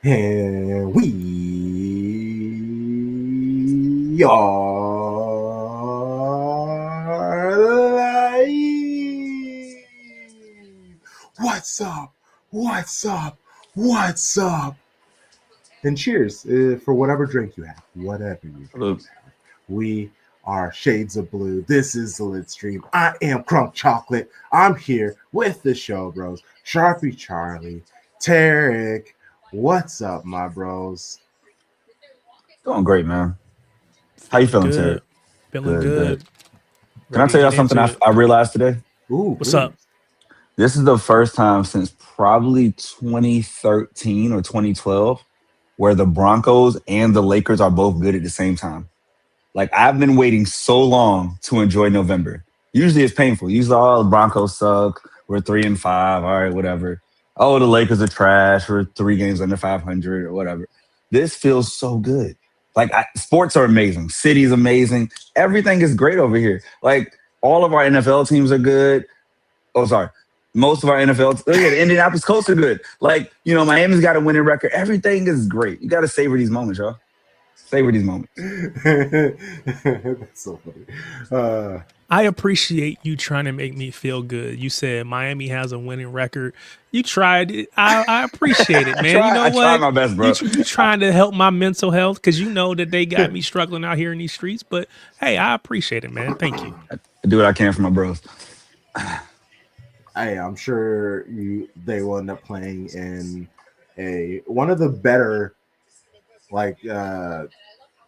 And we are live. What's up? What's up? What's up? And cheers for whatever drink you have, whatever you drink. Hello. We are Shades of Blue. This is the Lit Stream. I am Crunk Chocolate. I'm here with the show bros, Sharpie Charlie, Tarek. What's up, my bros? Doing great, man. How you feeling, Terry? Good. Feeling Good, good. good. Can I Ready to tell y'all get something into it. I realized today? Ooh, What's please. up? This is the first time since probably 2013 or 2012 where the Broncos and the Lakers are both good at the same time. Like, I've been waiting so long to enjoy November. Usually it's painful. Usually, the Broncos suck. We're 3-5. All right, whatever. Oh, the Lakers are trash. We're 3 games under 500 or whatever. This feels so good. Like, sports are amazing. City's amazing. Everything is great over here. Like, all of our NFL teams are good. Oh, sorry. Most of our NFL, the Indianapolis Colts are good. Like, Miami's got a winning record. Everything is great. You got to savor these moments, y'all. Savor these moments. That's so funny. I appreciate you trying to make me feel good. You said Miami has a winning record. You tried it. I appreciate it, man. I tried my best, bro. You trying to help my mental health because you know that they got me struggling out here in these streets. But hey, I appreciate it, man. Thank you. I do what I can for my bros. Hey, I'm sure they will end up playing in one of the better, like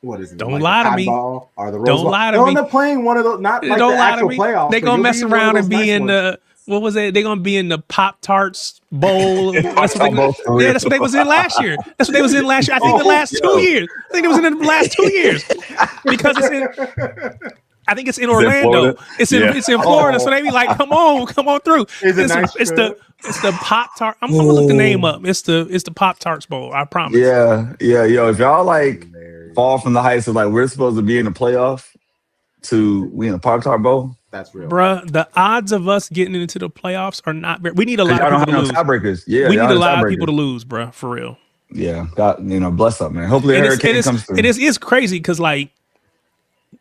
what is it? Don't like lie to the me. ball or the Rose Don't Bowl. lie to They'll me. end up playing one of those, not like Don't the lie to actual me. playoffs. They but gonna you'll mess be one of around those and be nice in ones. the what was it? They gonna be in the Pop Tarts bowl. That's what Bowl for real. that's what they was in last year. That's what they was in last year. I think the last 2 years. I think it was in the last 2 years because it's in. I think it's in Orlando. It's in Florida. So they be like, come on through. It's the Pop Tart. I'm gonna look the name up. It's the Pop Tarts bowl. I promise. Yeah. Yo, if y'all like Hilarious. fall from the heights of like we're supposed to be in the playoff to we in the Pop-Tart Bowl, That's real. Bruh, the odds of us getting into the playoffs are not very. We need a lot y'all of don't people have to no lose. tiebreakers. Yeah, We y'all need a have lot of tiebreakers. people to lose, bruh, for real. Yeah, God, bless up, man. Hopefully, a And hurricane comes through. it's crazy because like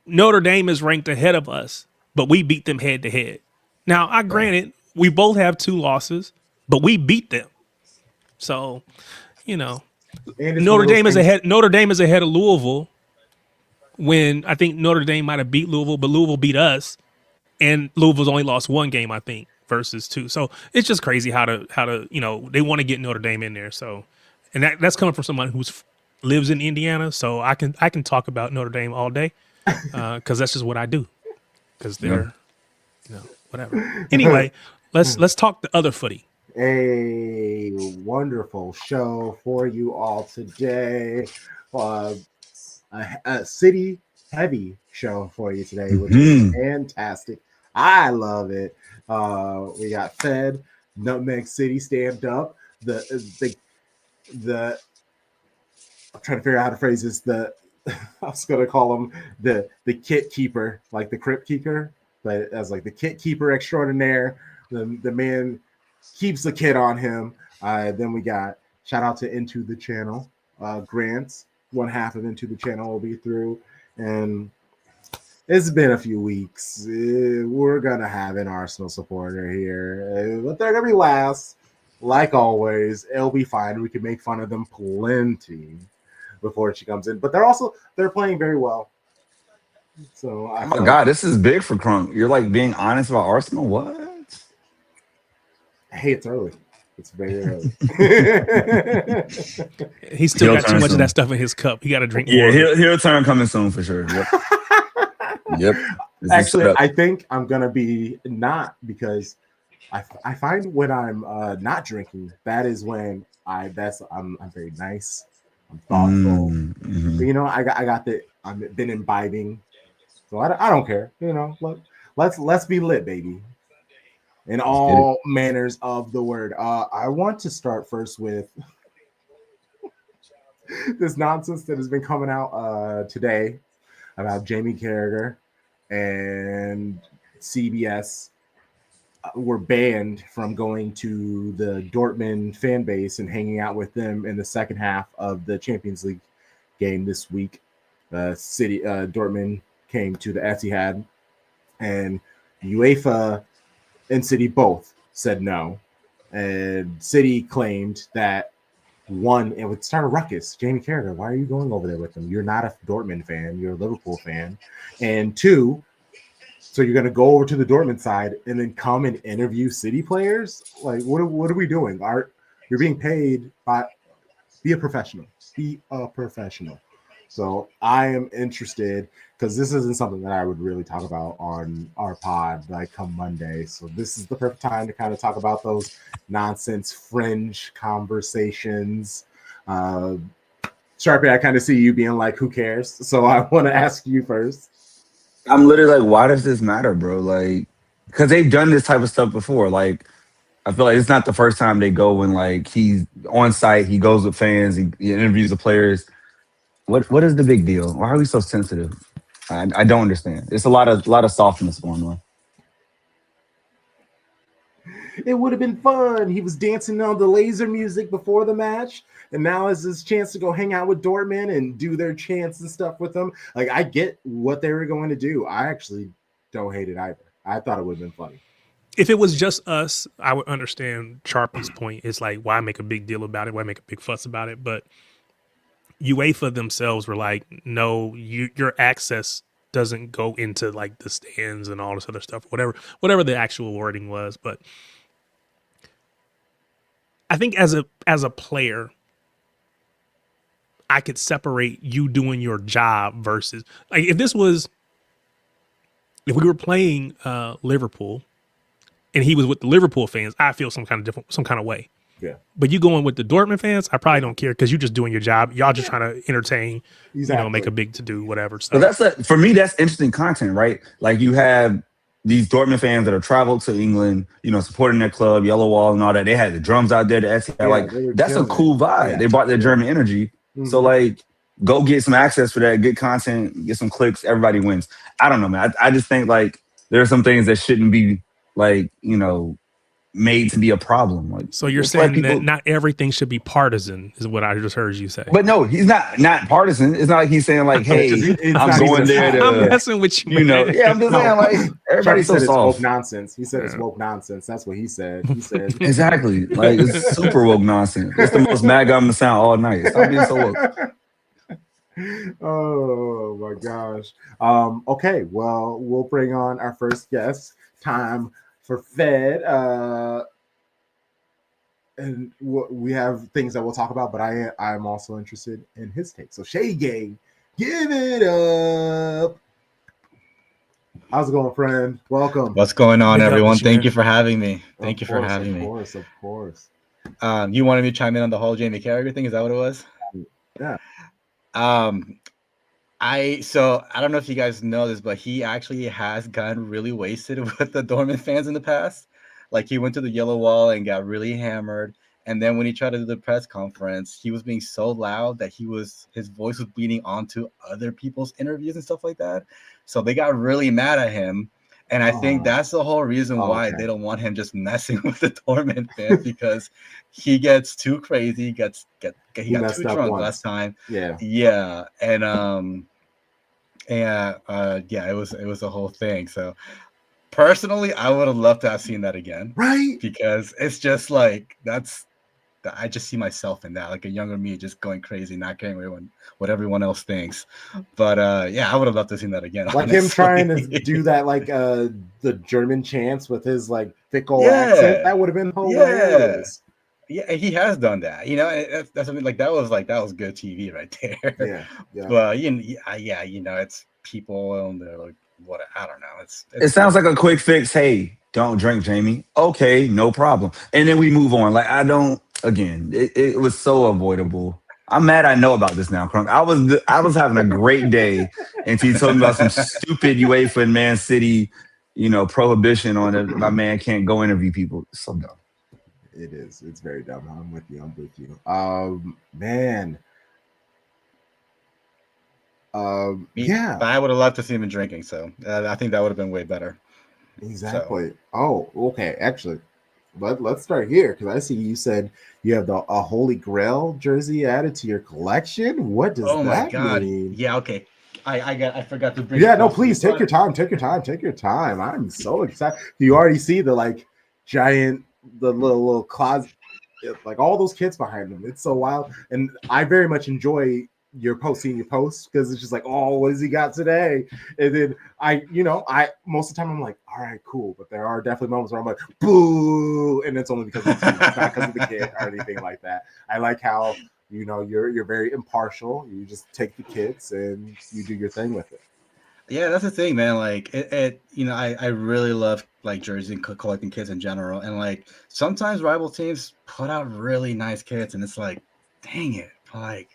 Notre Dame is ranked ahead of us, but we beat them head to head. Now, I granted we both have 2 losses, but we beat them. So, And it's Notre one of those Dame is things- ahead. Notre Dame is ahead of Louisville. When I think Notre Dame might have beat Louisville, but Louisville beat us, and Louisville's only lost 1 game, I think, versus 2. So it's just crazy how to they want to get Notre Dame in there. So, and that's coming from someone who's lives in Indiana, so I can talk about Notre Dame all day because that's just what I do. Because they're whatever. Anyway, let's talk the other footy. a wonderful show for you all today. A city heavy show for you today, which is fantastic. I love it. We got Fed, Nutmeg City stamped up. The I'm trying to figure out how to phrase this. I was gonna call him the kit keeper, like the crypt keeper, but as like the kit keeper extraordinaire. The man keeps the kid on him. Then we got shout out to Into the Channel. Grants, one half of Into the Channel will be through. And it's been a few weeks. We're going to have an Arsenal supporter here. But they're going to be last. Like always, it'll be fine. We can make fun of them plenty before she comes in. But they're playing very well. So Oh my God, this is big for Crunk. You're like being honest about Arsenal? What? Hey, it's early. It's very early. He's still got too much of that stuff in his cup. He got to drink more. Yeah, he'll turn coming soon for sure. Yep. Actually, I think I'm gonna be not because I find when I'm not drinking, that is when I'm very nice. I'm thoughtful. But, I've been imbibing, so I don't care. Let's be lit, baby. In all manners of the word. I want to start first with this nonsense that has been coming out today about Jamie Carragher and CBS were banned from going to the Dortmund fan base and hanging out with them in the second half of the Champions League game this week. Dortmund came to the Etihad, and UEFA and City both said no. And City claimed that one, it would start a ruckus. Jamie Carragher, why are you going over there with them? You're not a Dortmund fan, you're a Liverpool fan. And two, so you're going to go over to the Dortmund side and then come and interview City players? Like, what are we doing? You're being paid by, be a professional. Be a professional. So I am interested, because this isn't something that I would really talk about on our pod like come Monday. So this is the perfect time to kind of talk about those nonsense fringe conversations. Sharpie, I kind of see you being like, who cares? So I want to ask you first. I'm literally like, why does this matter, bro? Like, because they've done this type of stuff before. Like, I feel like it's not the first time they go when like he's on site, he goes with fans, he interviews the players. What is the big deal? Why are we so sensitive? I don't understand. It's a lot of softness going on. It would have been fun. He was dancing on the laser music before the match, and now is his chance to go hang out with Dortmund and do their chants and stuff with them. Like, I get what they were going to do. I actually don't hate it either. I thought it would have been funny. If it was just us, I would understand Sharpie's point. It's like, why make a big deal about it? Why make a big fuss about it? But UEFA themselves were like, no, your access doesn't go into like the stands and all this other stuff, whatever the actual wording was. But I think as a player, I could separate you doing your job versus like if we were playing Liverpool and he was with the Liverpool fans, I feel some kind of way. Yeah. But you going with the Dortmund fans, I probably don't care because you're just doing your job. Y'all just trying to entertain, Exactly. Make a big to do, whatever. So For me, that's interesting content, right? Like you have these Dortmund fans that have traveled to England, supporting their club, Yellow Wall and all that. They had the drums out there, the Etihad. That's a cool vibe. Yeah. They brought their German energy. Mm-hmm. So like, go get some access for that, good content, get some clicks, everybody wins. I don't know, man. I just think like there are some things that shouldn't be like, made to be a problem. Like, so you're saying that not everything should be partisan is what I just heard you say. But no, he's not partisan. It's not like he's saying like, hey, I'm going there to I'm messing with you. Yeah, I'm just saying like everybody's so soft. It's woke nonsense. He said it's woke nonsense. That's what he said. He said exactly. Like it's super woke nonsense. It's the most mad I'm gonna sound all night. Stop being so woke. Oh my gosh. Okay, well, we'll bring on our first guest. Time for Fed, and we have things that we'll talk about, but I'm also interested in his take. So Shade Gang, give it up. How's it going, friend? Welcome. What's going on, everyone? Thank you for having me. Thank you for having me. Of course. You wanted me to chime in on the whole Jamie Carragher thing? Is that what it was? Yeah. I don't know if you guys know this, but he actually has gotten really wasted with the Dortmund fans in the past. Like he went to the Yellow Wall and got really hammered. And then when he tried to do the press conference, he was being so loud that his voice was bleeding onto other people's interviews and stuff like that. So they got really mad at him. And I think that's the whole reason why they don't want him just messing with the Dortmund fans, because he gets too crazy. He got too drunk last time. Yeah. And it was a whole thing. So personally, I would have loved to have seen that again. Right. Because it's just like I just see myself in that, like a younger me just going crazy, not caring what everyone else thinks. But I would have loved to have seen that again. Like honestly. Him trying to do that, like the German chants with his like thick old accent. That would have been hilarious. Yeah, he has done that. That's something like that was good TV right there. Yeah. But it's people and they're like, what? I don't know. It sounds like a quick fix. Hey, don't drink, Jamie. Okay, no problem. And then we move on. Like it was so avoidable. I'm mad I know about this now, Crunk. I was having a great day until you told me about some stupid UEFA and Man City, prohibition on it. My man can't go interview people. It's so dumb. It is. It's very dumb. I'm with you. Man. But I would have loved to see him drinking. So I think that would have been way better. Exactly. Oh, okay. Actually, let's start here because I see you said you have a Holy Grail jersey added to your collection. What does Oh my that god. mean? Yeah, okay. I forgot to bring it Yeah, no, close to me, please take your but time. Take your time. Take your time. I'm so excited. You already see the like giant, the little closet, like all those kids behind them. It's so wild, and I very much enjoy seeing your posts because it's just like, oh, what has he got today? And then I most of the time I'm like, all right, cool, but there are definitely moments where I'm like, boo, and it's only because of the team. It's not because of the kid or anything like that. I like how you're very impartial. You just take the kids and you do your thing with it. yeah, that's the thing, man. Like I really love like jersey and collecting kits in general, and like sometimes rival teams put out really nice kits, and it's like, dang it, like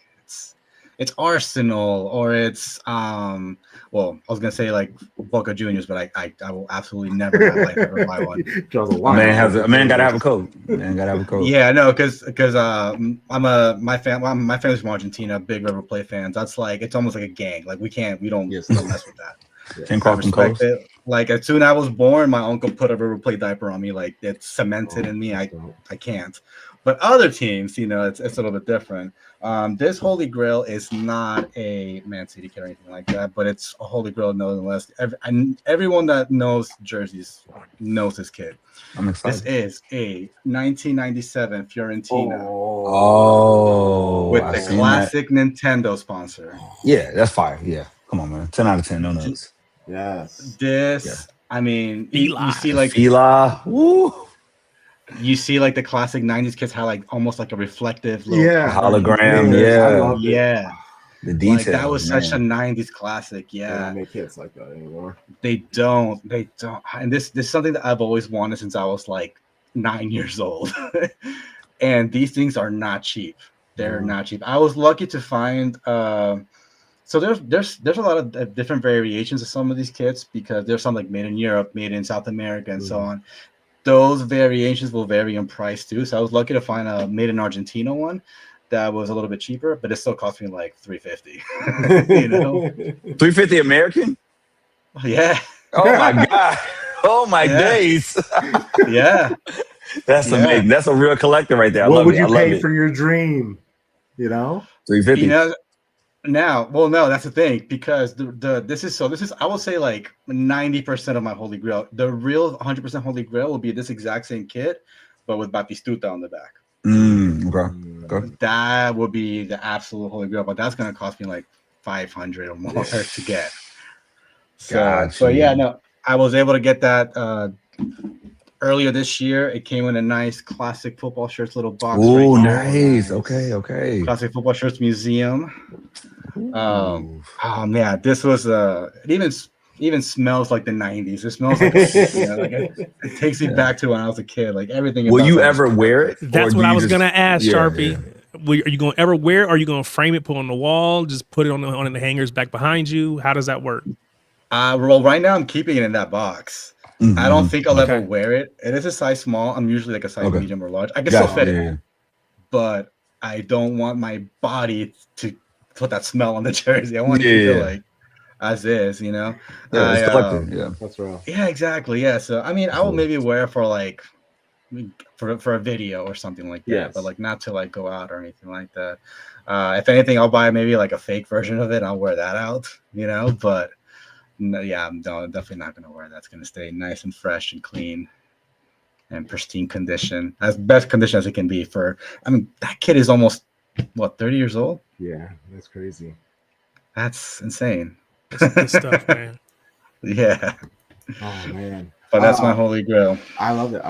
it's Arsenal or it's well, I was gonna say like Boca Juniors, but I will absolutely never in my life ever buy one. Draws a line. A man gotta have a coat. Man gotta have a coat. Yeah, no, because my family's from Argentina, big River Plate fans. That's like it's almost like a gang. Like we don't Yes. mess with that. Can't I cross them respect colors. it. Like as soon as I was born, my uncle put a River Plate diaper on me. Like it's cemented in me. I can't. But other teams, it's a little bit different. This Holy Grail is not a Man City kit or anything like that, but it's a Holy Grail nonetheless. Everyone that knows jerseys knows this kit. I'm This excited. is a 1997 Fiorentina Oh, with I the seen that. classic Nintendo sponsor. Yeah, that's fire. Yeah, come on, man. 10 out of 10. No notes. Yes. Yeah. I mean, Eli. you see The like Fila. Woo. the classic 90s kits have like almost like a reflective little Yeah. cover on the Hologram. Man, base. I Yeah. loved it. Yeah. The Like that details, was such a man. 90s classic. They Yeah. don't make hits like that anymore. They don't. And this is something that I've always wanted since I was like 9 years old. And these things are not cheap. They're No. not cheap. I was lucky to find so there's a lot of different variations of some of these kits because there's some like made in Europe, made in South America, and so on. Those variations will vary in price too. So I was lucky to find a made in Argentina one that was a little bit cheaper, but it still cost me like $350. 350 American? Yeah. Oh my God. Oh my Yeah. days. Yeah. That's amazing. That's a real collector right there. I What love would it. you I love pay it. for your dream? 350. Now, well, no, that's the thing because this is I will say like 90% of my Holy Grail. The real 100% Holy Grail will be this exact same kit, but with Batistuta on the back. Okay. That would be the absolute Holy Grail, but that's gonna cost me like 500 or more to get. So, but yeah, no, I was able to get that earlier this year. It came in a nice classic football shirts little box. Oh, Right nice. here. Okay. Classic football shirts museum. Oh man, this was it even smells like the 90s. It smells like it takes me back to when I was a kid. Like everything. Will you about that ever was wear it? That's Or what do I you was just- gonna ask, Yeah, Sharpie. yeah. Are you gonna ever wear? Or are you gonna frame it, put it on the wall, just put it on the hangers back behind you? How does that work? Well, right now I'm keeping it in that box. Mhm. I don't think I'll ever Okay. wear it. It is a size small. I'm usually like a size Okay. medium or large. I can Got still fit it. it, Yeah. but I don't want my body to put that smell on the jersey. I want to keep it like as is, Yeah, it's collected. Yeah. That's real. Yeah, exactly. Yeah. So I mean, I will maybe wear for like for a video or something like that, Yes. but like not to like go out or anything like that. If anything, I'll buy maybe like a fake version of it. And I'll wear that out, but no, yeah, I'm definitely not going to wear that. It's going to stay nice and fresh and clean and pristine condition, as best condition as it can be I mean, that kid is almost 30 years old. Yeah, that's crazy. That's insane. That's good stuff, man. Yeah. Oh man. But that's my Holy Grail. I love it.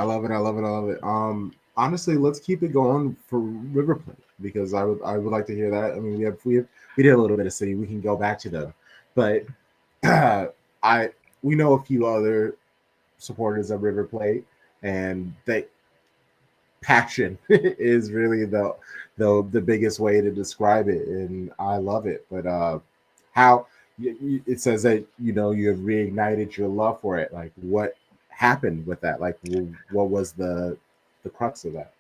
Honestly, let's keep it going for River Plate because I would like to hear that. I mean, we did a little bit of city. We can go back to them, but we know a few other supporters of River Plate, and passion is really the biggest way to describe it, and I love it. But how it says that you have reignited your love for it. Like, what happened with that? Like, what was the crux of that?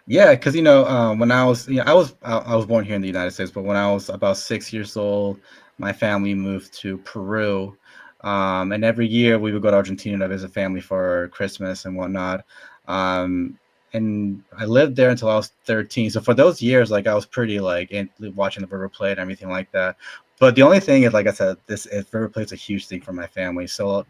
Yeah, because when I was I was born here in the United States, but when I was about 6 years old, my family moved to Peru And every year we would go to Argentina to visit family for Christmas and whatnot. And I lived there until I was 13. So for those years, like I was pretty like watching the River Plate and everything like that. But the only thing is, like I said, River Plate's a huge thing for my family. So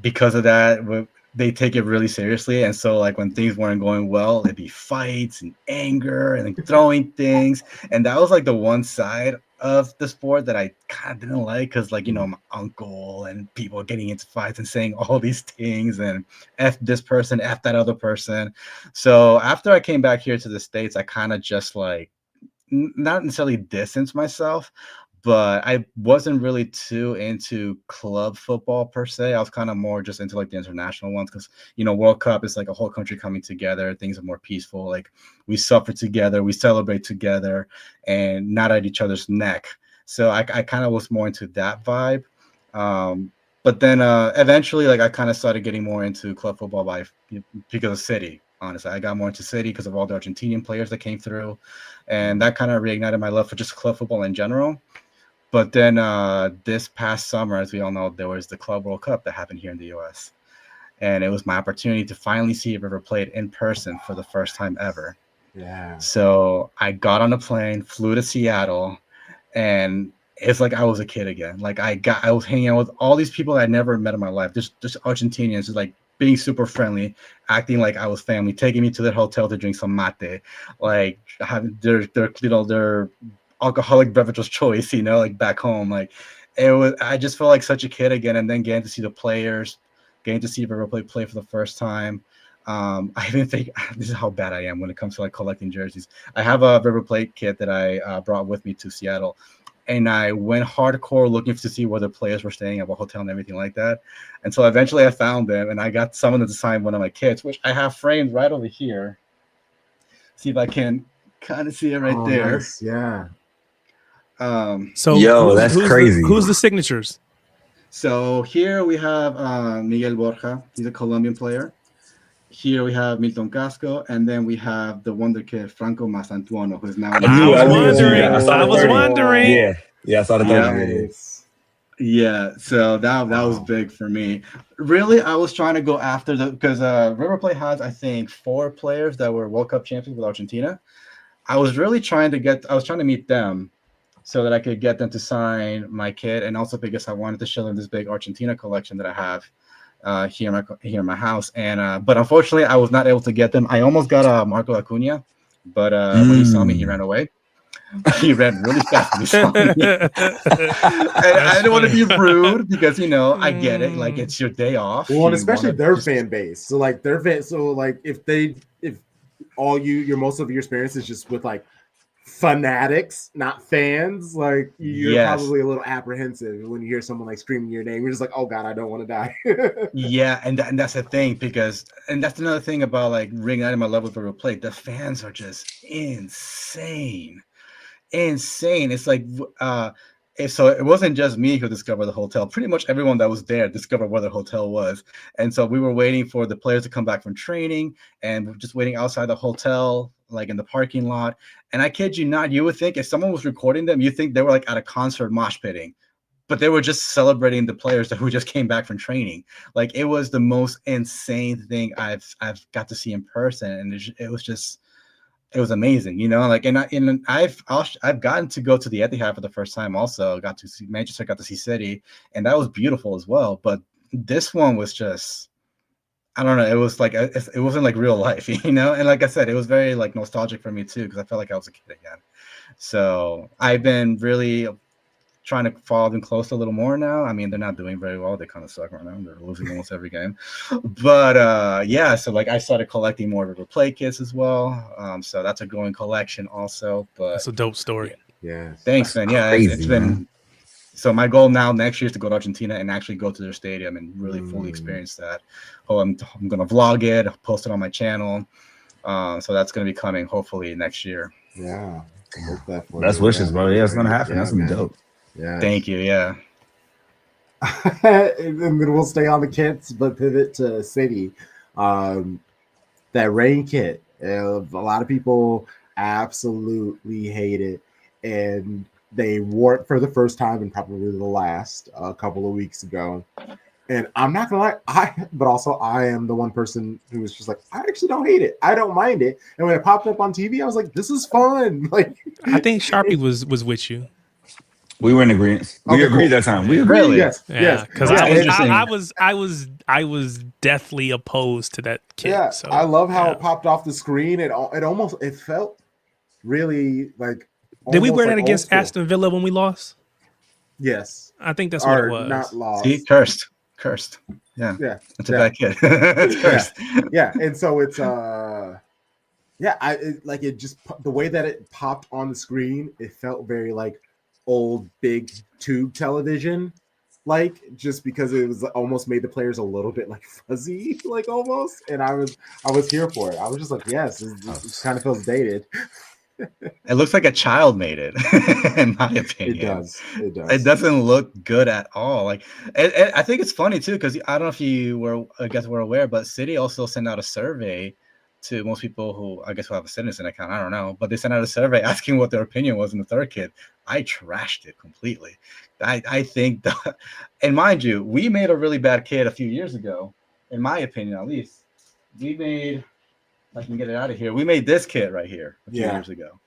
because of that, they take it really seriously. And so like when things weren't going well, it'd be fights and anger and like, throwing things. And that was like the one side of the sport that I kind of didn't like, because like, you know, my uncle and people getting into fights and saying all these things and F this person, F that other person. So after I came back here to the States, I kind of just like not necessarily distance myself, but I wasn't really too into club football per se. I was kind of more just into like the international ones, because, you know, World Cup is like a whole country coming together. Things are more peaceful. Like we suffer together, we celebrate together, and not at each other's neck. So I kind of was more into that vibe. But then eventually, like I kind of started getting more into club football because of City. Honestly, I got more into City because of all the Argentinian players that came through, and that kind of reignited my love for just club football in general. But then this past summer, as we all know, there was the Club World Cup that happened here in the U.S. And it was my opportunity to finally see River Plate in person for the first time ever. Yeah. So I got on a plane, flew to Seattle, and it's like I was a kid again. Like I was hanging out with all these people I'd never met in my life. Just Argentinians, just like being super friendly, acting like I was family, taking me to their hotel to drink some mate, like having their alcoholic beverage of choice, you know, like back home. Like it was, I just felt like such a kid again. And then getting to see the players, getting to see River Plate play for the first time. I even think this is how bad I am when it comes to like collecting jerseys. I have a River Plate kit that I brought with me to Seattle, and I went hardcore looking to see where the players were staying at what hotel and everything like that. And so eventually I found them, and I got someone to sign one of my kits, which I have framed right over here. See if I can kind of see it right there. Nice. Yeah. So Yo, that's crazy. Who's the signatures? So here we have Miguel Borja. He's a Colombian player. Here we have Milton Casco, and then we have the wonder kid Franco Masantuono, who's now. I was wondering. Yeah, I saw the Nice. Yeah, so that was big for me. Really, I was trying to go after because River Plate has, I think, 4 players that were World Cup champions with Argentina. I was trying to meet them so that I could get them to sign my kit, and also because I wanted to show them this big Argentina collection that I have here in my house. And but unfortunately, I was not able to get them. I almost got Marco Acuna, but when he saw me, he ran away. He ran really fast when he saw me. And I didn't want to be rude because, you know, I get it. Like, it's your day off. Well, and especially their fan base. So like if your most of your experience is just with like fanatics, not fans, like you're probably a little apprehensive when you hear someone like screaming your name. You're just like, oh god, I don't want to die. Yeah, and that's the thing, and that's another thing about like reigniting my love with River Plate. The fans are just insane. It's like so it wasn't just me who discovered the hotel. Pretty much everyone that was there discovered where the hotel was. And so we were waiting for the players to come back from training, and we're just waiting outside the hotel, like in the parking lot. And I kid you not, you would think if someone was recording them, you think they were like at a concert mosh pitting, but they were just celebrating the players who just came back from training. Like it was the most insane thing I've got to see in person, and it was amazing, you know. Like, and I've gotten to go to the Etihad for the first time. Also, got to see Manchester, got to see City, and that was beautiful as well. But this one was just, I don't know. It was like it wasn't like real life, you know. And like I said, it was very like nostalgic for me too, because I felt like I was a kid again. So I've been really trying to follow them close a little more now. I mean, they're not doing very well. They kind of suck right now. They're losing almost every game. But yeah, so like I started collecting more River Plate kits as well. So that's a growing collection also. But that's a dope story. Yeah. Thanks, man. Yeah, it's been. So my goal now next year is to go to Argentina and actually go to their stadium and really fully experience that. Oh, I'm gonna vlog it, post it on my channel. So that's gonna be coming hopefully next year. Yeah. I hope that for That's you, wishes, bro. Yeah, it's gonna happen. That's gonna be dope. Yeah. Thank you. Yeah. And then we'll stay on the kits, but pivot to City. That rain kit. A lot of people absolutely hate it. And they wore it for the first time and probably the last a couple of weeks ago. And I'm not gonna lie, but also I am the one person who was just like, I actually don't hate it. I don't mind it. And when it popped up on TV, I was like, this is fun. Like, I think Sharpie was with you. We were in agreement. We Okay, agreed cool. that time. We agreed. Really? Yes, Yeah, yes. because Yeah, I was deathly opposed to that kit. Yeah, So I love how yeah. it popped off the screen. It felt really like. Did we wear like that old against school. Aston Villa when we lost? Yes. I think that's what it Or was. not lost. See, cursed. Yeah. Yeah. It's a bad kid. It's cursed. Yeah, and so it's the way that it popped on the screen, it felt very like old big tube television, like, just because it was almost made the players a little bit like fuzzy, like almost. And I was here for it. I was just like, yes, this kind of feels dated. It looks like a child made it, in my opinion. It does. It doesn't look good at all. Like, I think it's funny too, because I don't know if you were aware, but City also sent out a survey to most people who I guess will have a Citizen account. I don't know, but they sent out a survey asking what their opinion was on the third kid. I trashed it completely. I think that, and mind you, we made a really bad kid a few years ago, in my opinion, at least. We made. I can get it out of here. We made this kit right here a few years ago.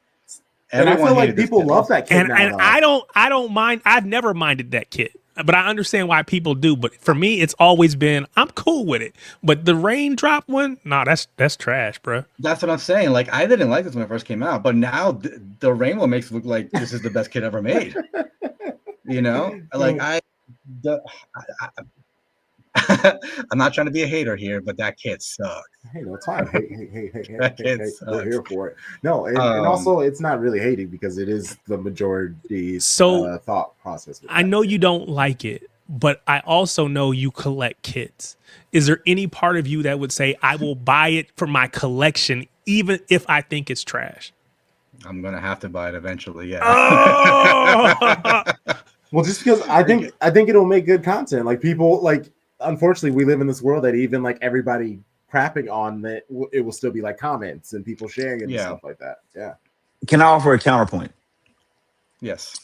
And I feel like people love that kit and now, and though. I don't mind. I've never minded that kit, but I understand why people do. But for me, it's always been I'm cool with it. But the raindrop one, nah, that's trash, bro. That's what I'm saying. Like, I didn't like this when it first came out, but now the rainbow makes it look like this is the best kit ever made. You know, like I'm not trying to be a hater here, but that kit sucks. Hey, no, it's fine. Hey, we're Sucks. here for it. No, and also it's not really hating because it is the majority thought process. I know you don't like it, but I also know you collect kits. Is there any part of you that would say I will buy it for my collection, even if I think it's trash? I'm gonna have to buy it eventually. Yeah. Oh! Well, just because I think it'll make good content. Like, people, like, unfortunately, we live in this world that even like everybody crapping on it, it will still be like comments and people sharing it and stuff like that. Yeah. Can I offer a counterpoint? Yes.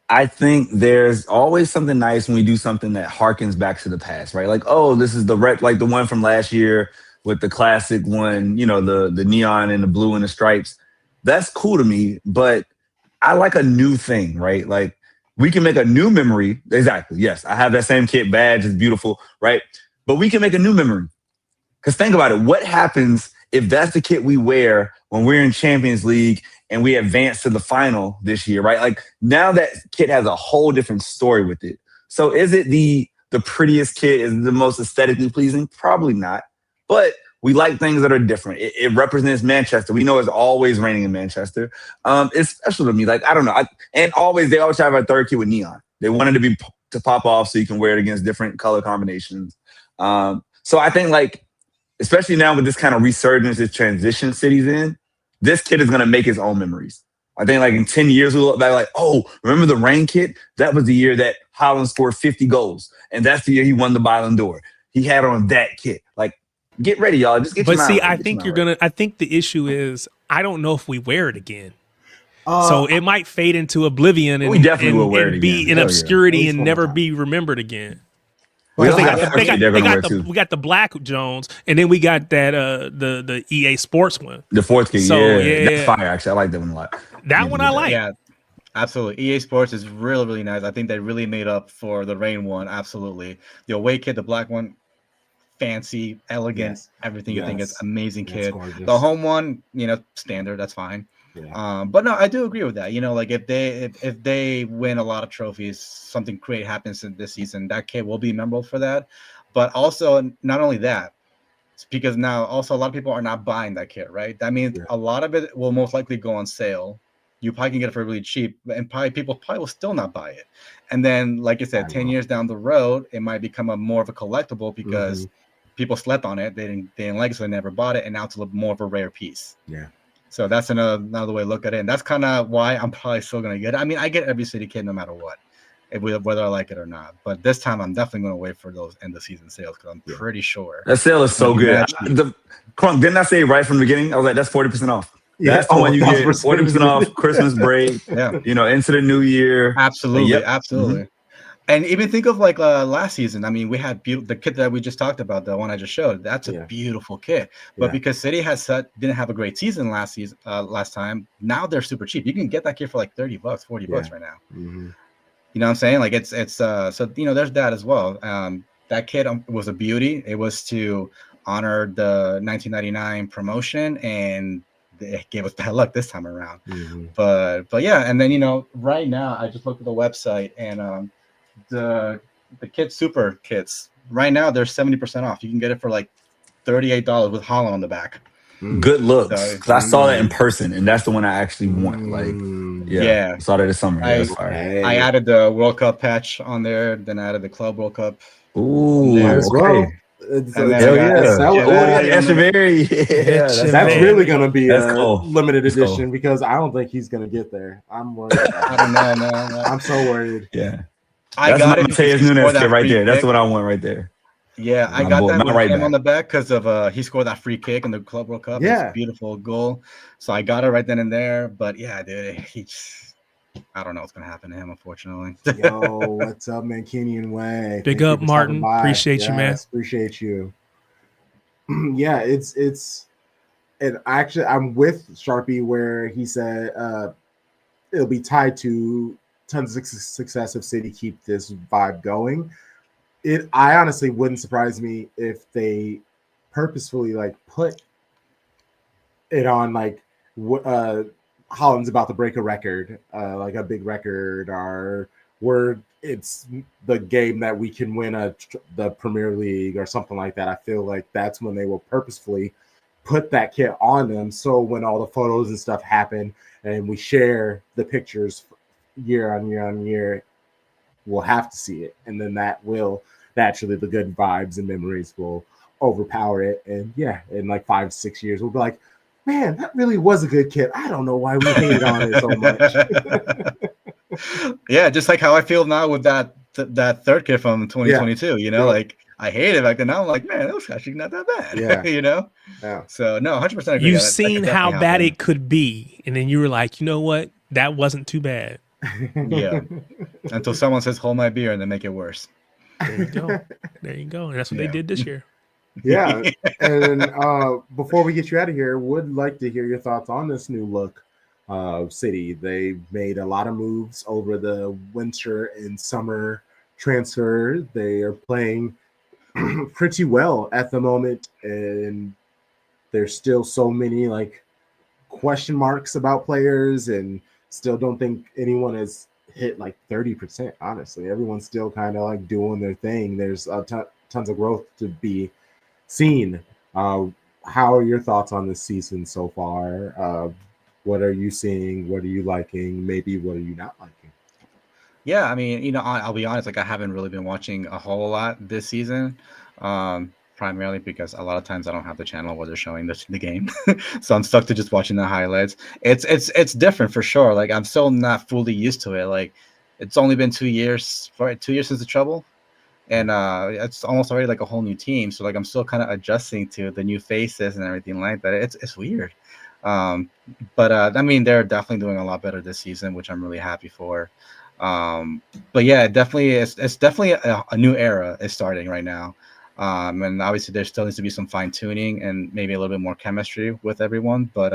I think there's always something nice when we do something that harkens back to the past, right? Like, oh, this is like the one from last year with the classic one, you know, the neon and the blue and the stripes. That's cool to me, but I like a new thing, right? Like, we can make a new memory. Exactly. Yes, I have that same kit badge. It's beautiful, right? But we can make a new memory. Because think about it. What happens if that's the kit we wear when we're in Champions League and we advance to the final this year, right? Like, now that kit has a whole different story with it. So is it the prettiest kit? Is it the most aesthetically pleasing? Probably not. But we like things that are different. It represents Manchester. We know it's always raining in Manchester. It's special to me. Like, I don't know. They always have a third kit with neon. They wanted to pop off so you can wear it against different color combinations. So I think, like, especially now with this kind of resurgence, this transition cities in, this kit is going to make its own memories. I think, like, in 10 years, we'll look back like, oh, remember the rain kit? That was the year that Haaland scored 50 goals. And that's the year he won the Ballon d'Or. He had on that kit. Like, get ready, y'all. Just get your mind. I think I think the issue is I don't know if we wear it again. So it might fade into oblivion and, we definitely will wear it and be again. in obscurity and never be remembered again. We We got the Black Jones, and then we got that the EA Sports one. The fourth kit, So, that's fire. Actually, I like that one a lot. That one I like. Yeah, absolutely. EA Sports is really, really nice. I think they really made up for the rain one. Absolutely. The away kit, the black one, fancy, elegant, everything you think is amazing kid. The home one, you know, standard, that's fine. Yeah. But no, I do agree with that. You know, like, if they win a lot of trophies, something great happens in this season, that kid will be memorable for that. But also, not only that, it's because now also a lot of people are not buying that kit, right? That means a lot of it will most likely go on sale. You probably can get it for really cheap, and people will still not buy it. And then, like I said, 10 years down the road, it might become more of a collectible because people slept on it. They didn't like it, so they never bought it, and now it's a little more of a rare piece. Yeah. So that's another way to look at it, and that's kind of why I'm probably still gonna get it. I mean, I get every City kit no matter what, whether I like it or not. But this time, I'm definitely gonna wait for those end of season sales because I'm pretty sure that sale is so good. Crunk, didn't I say right from the beginning? I was like, that's 40% off. That's the one you get 40% off spending. Christmas break. Yeah, Into the new year. absolutely, Yep. absolutely. And even think of like last season. I mean, we had the kit that we just talked about, the one I just showed. That's a beautiful kit. But because City didn't have a great season last time, now they're super cheap. You can get that kit for like $30, $40 right now. Mm-hmm. You know what I'm saying? Like it's so there's that as well. That kit was a beauty. It was to honor the 1999 promotion, and it gave us bad luck this time around. Mm-hmm. But yeah, and then right now I just looked at the website, and the kid super kits right now they're 70% off. You can get it for like $38 with Holland on the back. Good looks. Because I saw that in person, and that's the one I actually want. Like, yeah. I saw that this summer. I added the World Cup patch on there, then I added the Club World Cup. Ooh, as well. Hell yeah! That's really gonna be a cool. limited edition because I don't think he's gonna get there. I'm worried. I don't know, man. I'm so worried. Yeah, I got it. Mateus Nunes kit right there. That's what I want right there. Yeah, I got that with him on the back because of he scored that free kick in the Club World Cup. Yeah, it's a beautiful goal. So I got it right then and there. But yeah, dude, I don't know what's gonna happen to him, unfortunately. Yo, what's up, Mancunian Way? Big up, Martin. Appreciate you, man. Appreciate you. Yeah, it's and actually I'm with Sharpie where he said it'll be tied to tons of success if City keep this vibe going. I honestly wouldn't surprise me if they purposefully like put it on like Holland's about to break a record, like a big record, or it's the game that we can win the Premier League or something like that. I feel like that's when they will purposefully put that kit on them. So when all the photos and stuff happen and we share the pictures year on year on year, we'll have to see it. And then that will naturally, the good vibes and memories will overpower it. And yeah, in like 5-6 years, we'll be like, man, that really was a good kit. I don't know why we hated on it so much. Yeah, just like how I feel now with that third kit from 2022. Like I hated it back then. Now I'm like, man, that was actually not that bad. Yeah. Yeah. So no, 100% agree. You've seen how bad it could be, and then you were like, you know what? That wasn't too bad. Yeah. Until someone says, "Hold my beer," and then make it worse. There you go. There you go. And that's what they did this year. Yeah. And before we get you out of here, would like to hear your thoughts on this new look of City. They made a lot of moves over the winter and summer transfer. They are playing pretty well at the moment, and there's still so many like question marks about players, and still don't think anyone has hit like 30%. Honestly, everyone's still kind of like doing their thing. There's tons of growth to be seen. How are your thoughts on this season so far? What are you seeing? What are you liking? Maybe what are you not liking? Yeah, I mean, I'll be honest, like I haven't really been watching a whole lot this season, primarily because a lot of times I don't have the channel where they're showing the game. So I'm stuck to just watching the highlights. It's different for sure. Like I'm still not fully used to it. Like it's only been 2 years, 2 years since the trouble. And it's almost already like a whole new team. So like I'm still kind of adjusting to the new faces and everything like that. It's weird. But I mean, they're definitely doing a lot better this season, which I'm really happy for. But yeah, it's definitely a new era is starting right now. And obviously there still needs to be some fine tuning and maybe a little bit more chemistry with everyone. But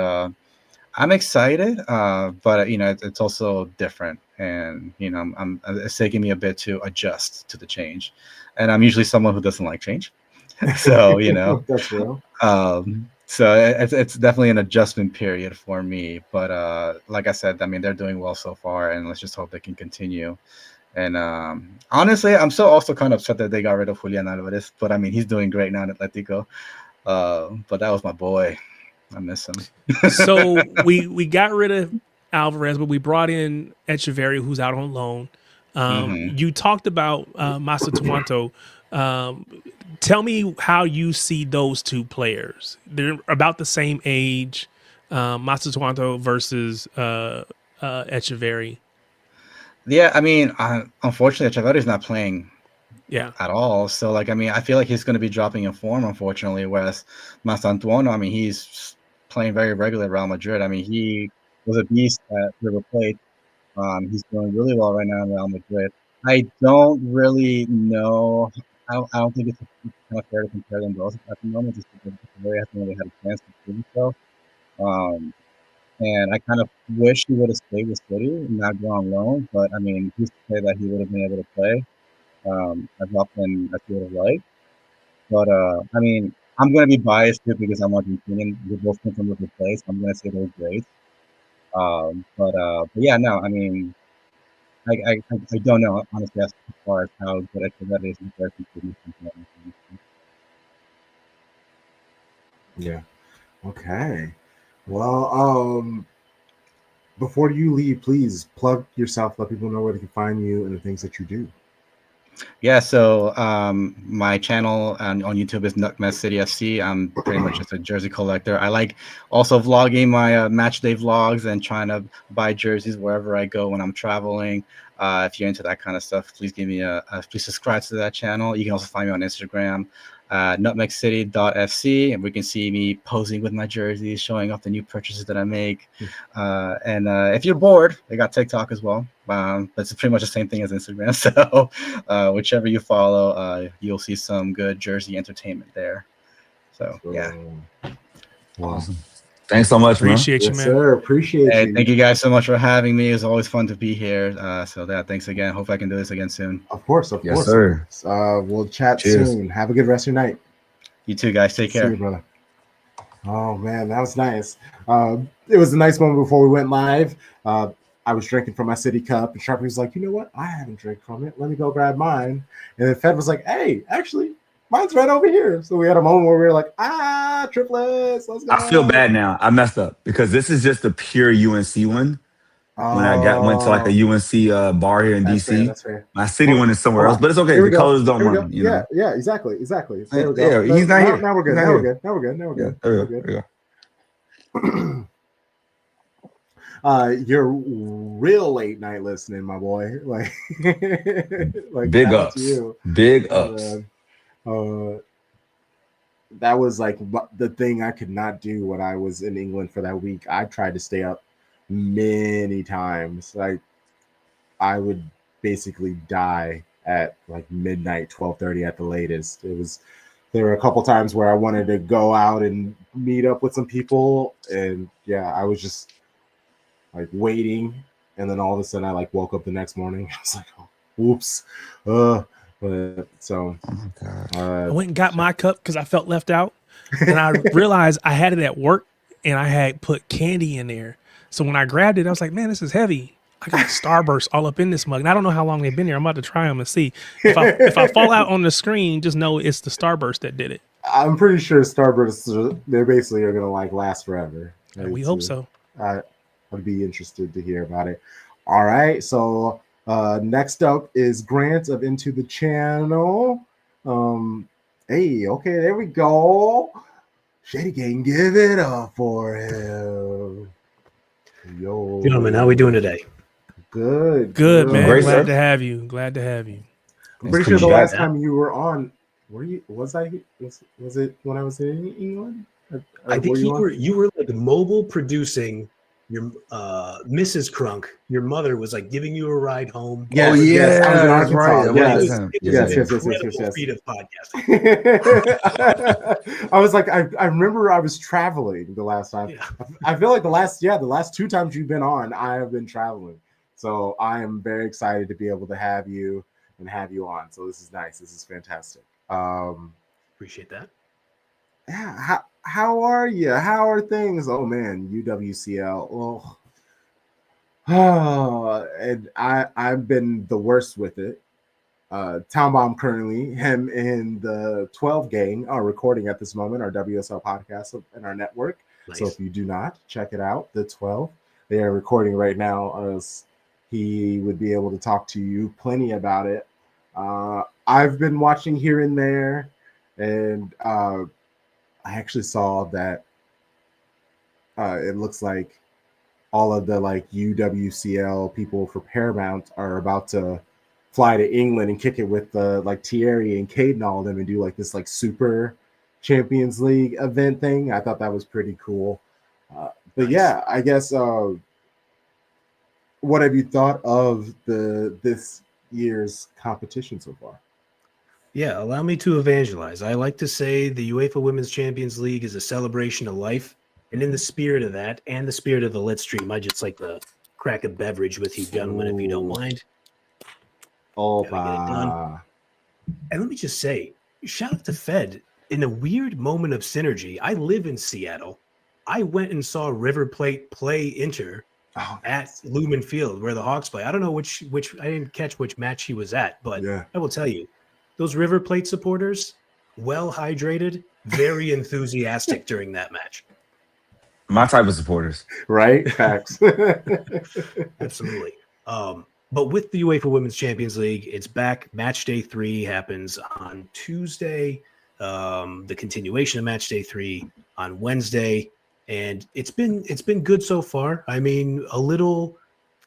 I'm excited. But it's also different, and it's taking me a bit to adjust to the change. And I'm usually someone who doesn't like change, so that's real. So it's definitely an adjustment period for me. But like I said, I mean, they're doing well so far, and let's just hope they can continue. And honestly, I'm still also kind of upset that they got rid of Julian Alvarez. But I mean, he's doing great now in Atletico. But that was my boy. I miss him. So we got rid of Alvarez, but we brought in Echeverri, who's out on loan. You talked about Masa Tawanto. Tell me how you see those two players. They're about the same age, Masa Tawanto versus Echeverri. Yeah, I mean, unfortunately, Echeverri's not playing at all. So, like, I mean, I feel like he's going to be dropping in form, unfortunately, whereas Masantuono, I mean, he's playing very regularly at Real Madrid. I mean, he was a beast at River Plate. He's doing really well right now in Real Madrid. I don't really know. I don't think it's kind of fair to compare them both at the moment, just because Echeverria hasn't really had a chance to prove himself. Um, and I kind of wish he would have stayed with City and not go on loan. But I mean, who's to say that he would have been able to play as often as he would have liked? But I mean, I'm gonna be biased too because I'm Argentinian. We both come from River Plate, so I'm gonna say they're great. But yeah, no, I mean, I don't know honestly as far as how good Echeverria is in comparison to something. Yeah. Okay. Well, before you leave, please plug yourself. Let people know where they can find you and the things that you do. Yeah, so my channel on YouTube is Nutmeg City FC. I'm pretty much just a jersey collector. I like also vlogging my match day vlogs and trying to buy jerseys wherever I go when I'm traveling. If you're into that kind of stuff, please give me please subscribe to that channel. You can also find me on Instagram, nutmegcity.fc, and we can see me posing with my jerseys, showing off the new purchases that I make. And if you're bored, I got TikTok as well. But it's pretty much the same thing as Instagram. So whichever you follow, you'll see some good jersey entertainment there. So yeah. Awesome. Thanks so much, Appreciate you, Yes, man. sir. Appreciate Hey, you. thank you guys so much for having me. It's always fun to be here. So yeah, thanks again. Hope I can do this again soon. Of course, of Yes, course. sir. We'll chat Cheers. soon. Have a good rest of your night. You too, guys. Take See care. you, brother. Oh man, that was nice. It was a nice moment before we went live. I was drinking from my city cup, and Sharpie was like, "You know what? I haven't drank from it. Let me go grab mine." And then Fed was like, "Hey, actually, mine's right over here." So we had a moment where we were like, triplets, let's go. I feel bad now. I messed up because this is just a pure UNC one. When I went to like a UNC bar here in That's fair, DC. that's fair. My city one is somewhere else, but it's okay. Here we The go. colors don't Here we run. go. You know? Yeah, exactly. There we go. Yeah, he's not here. Now we're good. He's not Now we're here. good. Now we're good. Now we're Yeah, good. there We're we go. good. You're real late night listening, my boy. Like Big shout out ups. to you. Big ups. That was like the thing I could not do when I was in England for that week. I tried to stay up many times. Like I would basically die at like midnight, 12:30 at the latest. There were a couple times where I wanted to go out and meet up with some people, and yeah, I was just like waiting, and then all of a sudden I like woke up the next morning. I was like, oh, whoops. But so I went and got my cup because I felt left out, and I realized I had it at work, and I had put candy in there. So when I grabbed it, I was like, "Man, this is heavy." I got Starburst all up in this mug, and I don't know how long they've been here. I'm about to try them and see. If I fall out on the screen, just know it's the Starburst that did it. I'm pretty sure Starbursts they basically are gonna like last forever. We hope so. I'd be interested to hear about it. All right, so next up is Grant of Into the Channel. Hey, okay, there we go. Shady Gang, give it up for him. Yo, gentlemen, how we doing today? Good, man. Great, Glad sir. to have you. Glad to have you. I'm pretty sure the last time you were on, was it when I was in England? I think you were like mobile producing your Mrs. Crunk. Your mother was like giving you a ride home. Yes, oh yeah, yes, I was in that's Arkansas. right. Yes, yes, an yes, incredible feat of podcasting. I was like, I remember I was traveling the last time. Yeah. I feel like the last two times you've been on, I have been traveling. So I am very excited to be able to have you on. So this is nice. This is fantastic. Appreciate that. Yeah. How are you? How are things? Oh man, UWCL. Oh, and I've been the worst with it. Townbomb currently, him and the 12 gang are recording at this moment our WSL podcast in our network. Nice. So if you do not check it out, the 12, they are recording right now. As he would be able to talk to you plenty about it. I've been watching here and there, and I actually saw that it looks like all of the like UWCL people for Paramount are about to fly to England and kick it with like Thierry and Cade and all of them and do like this like super Champions League event thing. I thought that was pretty cool. But Nice. yeah, I guess. What have you thought of this year's competition so far? Yeah, allow me to evangelize. I like to say the UEFA Women's Champions League is a celebration of life. And in the spirit of that and the spirit of the lit stream, I just like to crack a beverage with you gentlemen, if you don't Ooh. mind. Opa. Gotta get it done. And let me just say, shout out to Fed. In a weird moment of synergy, I live in Seattle. I went and saw River Plate play Inter Oh, at Lumen Field where the Hawks play. I don't know which I didn't catch which match he was at, but yeah. I will tell you, those River Plate supporters, well hydrated, very enthusiastic during that match. My type of supporters. Right? Facts. Absolutely. But with the UEFA Women's Champions League, it's back. Match day 3 happens on Tuesday. The continuation of match day 3 on Wednesday, and it's been good so far. I mean, a little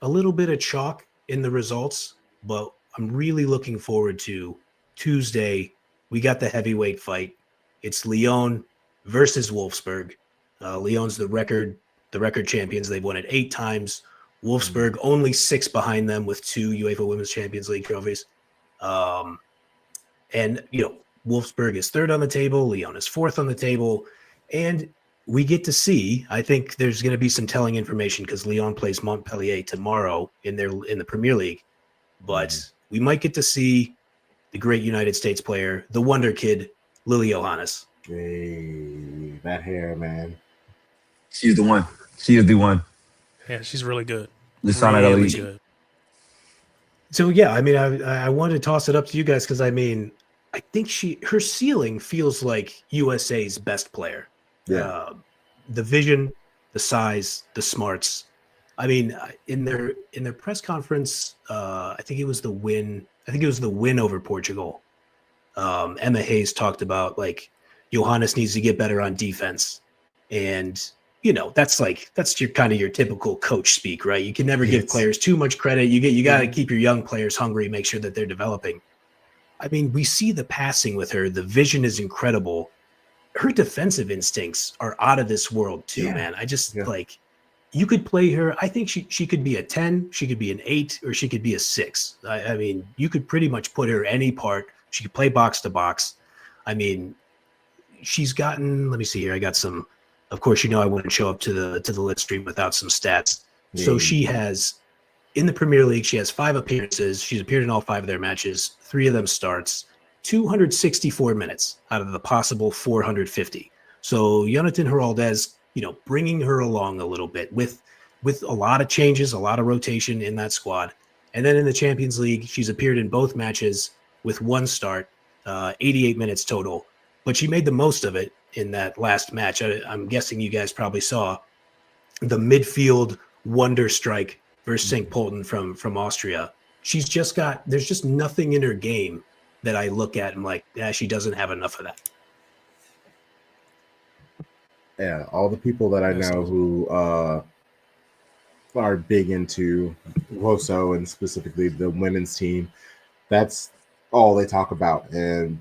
bit of chalk in the results, but I'm really looking forward to Tuesday. We got the heavyweight fight. It's Lyon versus Wolfsburg. Lyon's the record champions. They've won it 8 times. Wolfsburg only 6 behind them with 2 UEFA Women's Champions League trophies. And, Wolfsburg is 3rd on the table. Lyon is 4th on the table. And we get to see, I think there's going to be some telling information because Lyon plays Montpellier tomorrow in the Premier League. But we might get to see the great United States player, the Wonder Kid, Lily Johannes. Hey, that hair, man. She's the one. She is the one. Yeah, she's really good. Lisana Really Ali. good. So, yeah, I mean, I wanted to toss it up to you guys because, I mean, I think her ceiling feels like USA's best player. Yeah. The vision, the size, the smarts. I mean, in their press conference, I think it was the win. I think it was the win over Portugal. Emma Hayes talked about like Johannes needs to get better on defense, and that's your kind of your typical coach speak, right? You can never give players too much credit. You got to keep your young players hungry, make sure that they're developing. I mean, we see the passing with her. The vision is incredible. Her defensive instincts are out of this world too, man. I just like, you could play her. I think she could be a 10, she could be an 8, or she could be a 6. I mean, you could pretty much put her any part. She could play box to box. I mean, she's gotten, let me see here. I got some, of course, I wouldn't show up to the lit stream without some stats. So she has, in the Premier League, she has 5 appearances. She's appeared in all 5 of their matches. 3 of them starts. 264 minutes out of the possible 450. So Jonathan Heraldez, bringing her along a little bit with a lot of changes, a lot of rotation in that squad. And then in the Champions League, she's appeared in both matches with 1 start, 88 minutes total. But she made the most of it in that last match. I'm guessing you guys probably saw the midfield wonder strike versus St. Pölten from Austria. She's just there's just nothing in her game that I look at and like, she doesn't have enough of that. Yeah, all the people that I know who are big into WOSO and specifically the women's team, that's all they talk about. And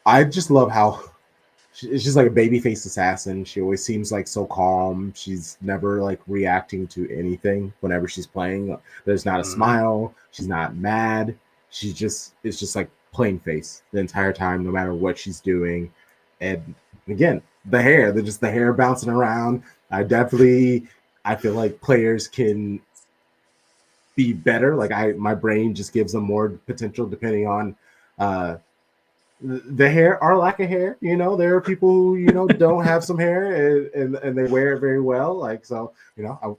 I just love how it's just like a babyface assassin. She always seems like so calm. She's never like reacting to anything whenever she's playing. There's not a smile. She's not mad. It's just like plain face the entire time, no matter what she's doing. And again, the hair bouncing around. I feel like players can be better. Like my brain just gives them more potential depending on the hair or lack of hair. There are people who don't have some hair and they wear it very well. Like, so I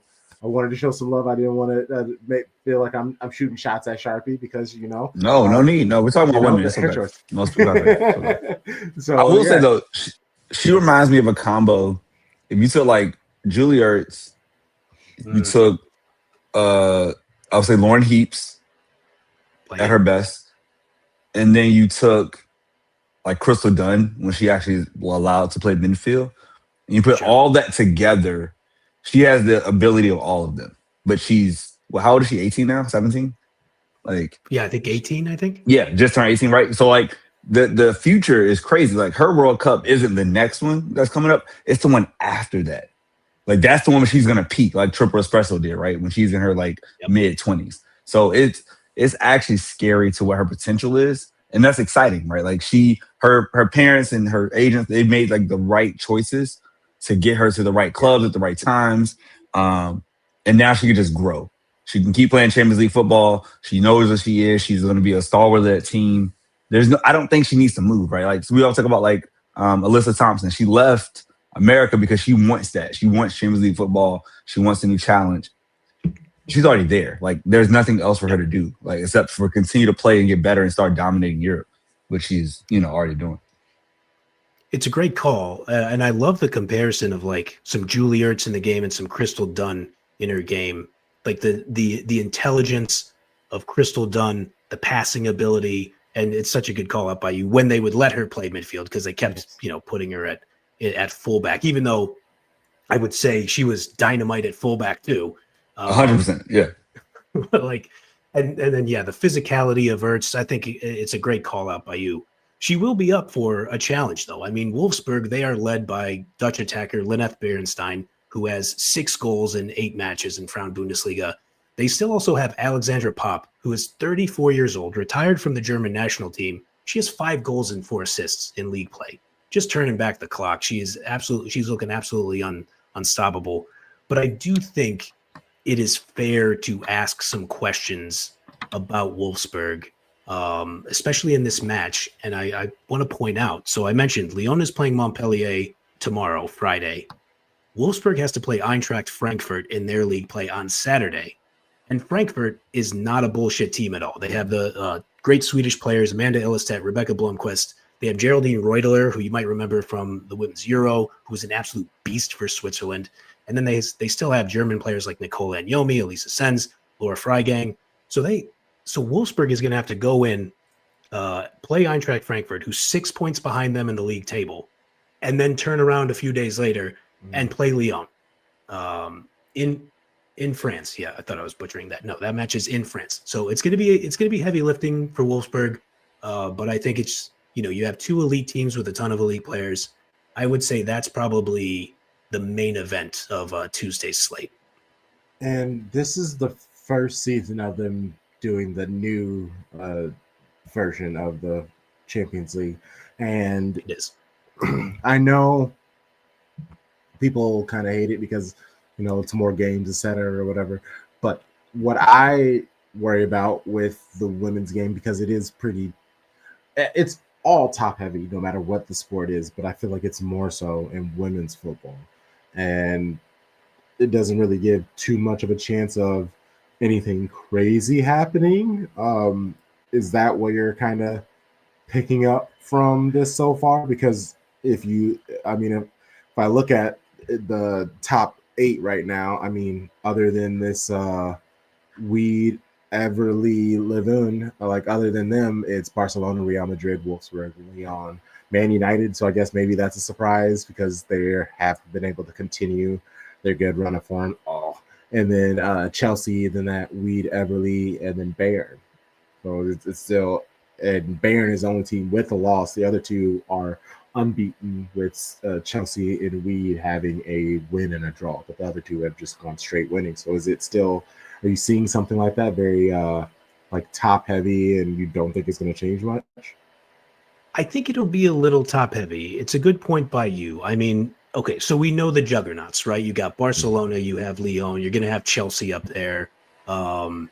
wanted to show some love. I didn't want to feel like I'm shooting shots at Sharpie because no need. No, we're talking about women. It's okay. Most people okay. So I will say though, she reminds me of a combo. If you took like Julie Ertz, you took I would say Lauren Heaps at her best, and then you took like Crystal Dunn when she actually was allowed to play midfield. And you put all that together, she has the ability of all of them. But she's, how old is she? 18 now? 17? Like, yeah, I think 18. I think. Yeah, just turned 18, right? So like the future is crazy. Like her World Cup isn't the next one that's coming up; it's the one after that. Like that's the one where she's gonna peak, like Triple Espresso did, right? When she's in her like mid-20s. So it's actually scary to what her potential is, and that's exciting, right? Like her parents and her agents, they've made like the right choices to get her to the right clubs at the right times, and now she can just grow. She can keep playing Champions League football. She knows what she is. She's going to be a stalwart of that team. I don't think she needs to move, right? Like so we all talk about like Alyssa Thompson. She left America because she wants that. She wants Champions League football. She wants a new challenge. She's already there. Like there's nothing else for her to do, like except for continue to play and get better and start dominating Europe, which she's already doing. It's a great call, and I love the comparison of like some Julie Ertz in the game and some Crystal Dunn in her game. Like the intelligence of Crystal Dunn, the passing ability, and it's such a good call out by you when they would let her play midfield because they kept putting her at fullback, even though I would say she was dynamite at fullback too. 100%, yeah. Like, and then the physicality of Ertz, I think it's a great call out by you. She will be up for a challenge, though. I mean, Wolfsburg, they are led by Dutch attacker Lineth Berenstein, who has 6 goals in 8 matches in Frauen Bundesliga. They still also have Alexandra Popp, who is 34 years old, retired from the German national team. She has 5 goals and 4 assists in league play. Just turning back the clock. She's looking absolutely unstoppable. But I do think it is fair to ask some questions about Wolfsburg, especially in this match. And I want to point out, so I mentioned Lyon is playing Montpellier tomorrow, Friday. Wolfsburg has to play Eintracht Frankfurt in their league play on Saturday. And Frankfurt is not a bullshit team at all. They have the great Swedish players, Amanda Ilestedt, Rebecca Blomqvist. They have Geraldine Reuteler, who you might remember from the Women's Euro, who's an absolute beast for Switzerland. And then they still have German players like Nicole Anyomi, Elisa Sens, Laura Freigang. So Wolfsburg is going to have to go in, play Eintracht Frankfurt, who's 6 points behind them in the league table, and then turn around a few days later and play Lyon in France. Yeah, I thought I was butchering that. No, that match is in France. So it's going to be heavy lifting for Wolfsburg, but I think it's you have 2 elite teams with a ton of elite players. I would say that's probably the main event of Tuesday's slate. And this is the first season of them doing the new version of the Champions League. And It is. I know people kind of hate it because, it's more games, etc. or whatever. But what I worry about with the women's game, because it's all top heavy, no matter what the sport is, but I feel like it's more so in women's football. And it doesn't really give too much of a chance of anything crazy happening. Is that what you're kind of picking up from this so far? Because if I look at the top 8 right now, other than this Weed, Everly, Levin, other than them, it's Barcelona, Real Madrid, Wolfsburg, Lyon, Man United. So I guess maybe that's a surprise because they have been able to continue their good run of form. And then Chelsea, then that Weed, Everly, and then Bayern. So it's still, and Bayern is the only team with a loss. The other 2 are unbeaten, with Chelsea and Weed having a win and a draw, but the other 2 have just gone straight winning. So is it still, are you seeing something like that, very top heavy, and you don't think it's going to change much? I think it'll be a little top heavy. It's a good point by you. Okay, so we know the juggernauts, right? You got Barcelona, you have Lyon, you're going to have Chelsea up there. I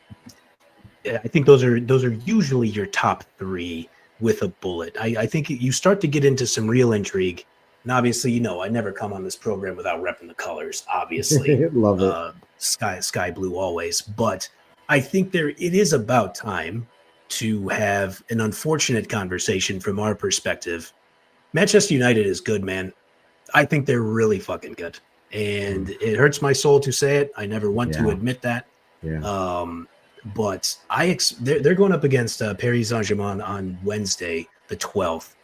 think those are usually your top 3 with a bullet. I think you start to get into some real intrigue. And obviously, I never come on this program without repping the colors, obviously. Love it. Sky blue always. But I think it is about time to have an unfortunate conversation from our perspective. Manchester United is good, man. I think they're really fucking good. And it hurts my soul to say it. I never want to admit that. Yeah. But they're going up against Paris Saint-Germain on Wednesday, the 12th.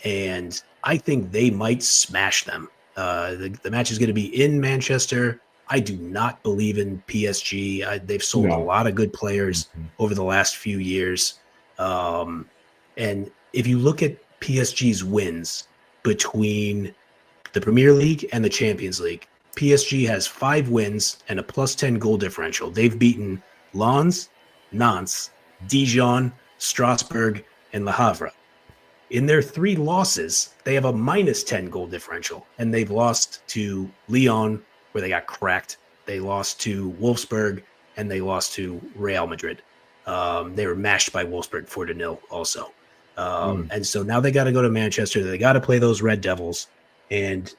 And I think they might smash them. The match is going to be in Manchester. I do not believe in PSG. They've sold a lot of good players over the last few years. And if you look at PSG's wins between the Premier League and the Champions League, PSG has 5 wins and a +10 goal differential. They've beaten Lens, Nantes, Dijon, Strasbourg, and Le Havre. In their 3 losses, they have a -10 goal differential, and they've lost to Lyon, where they got cracked. They lost to Wolfsburg, and they lost to Real Madrid. They were mashed by Wolfsburg 4-0 also. And so now they got to go to Manchester. They got to play those Red Devils. And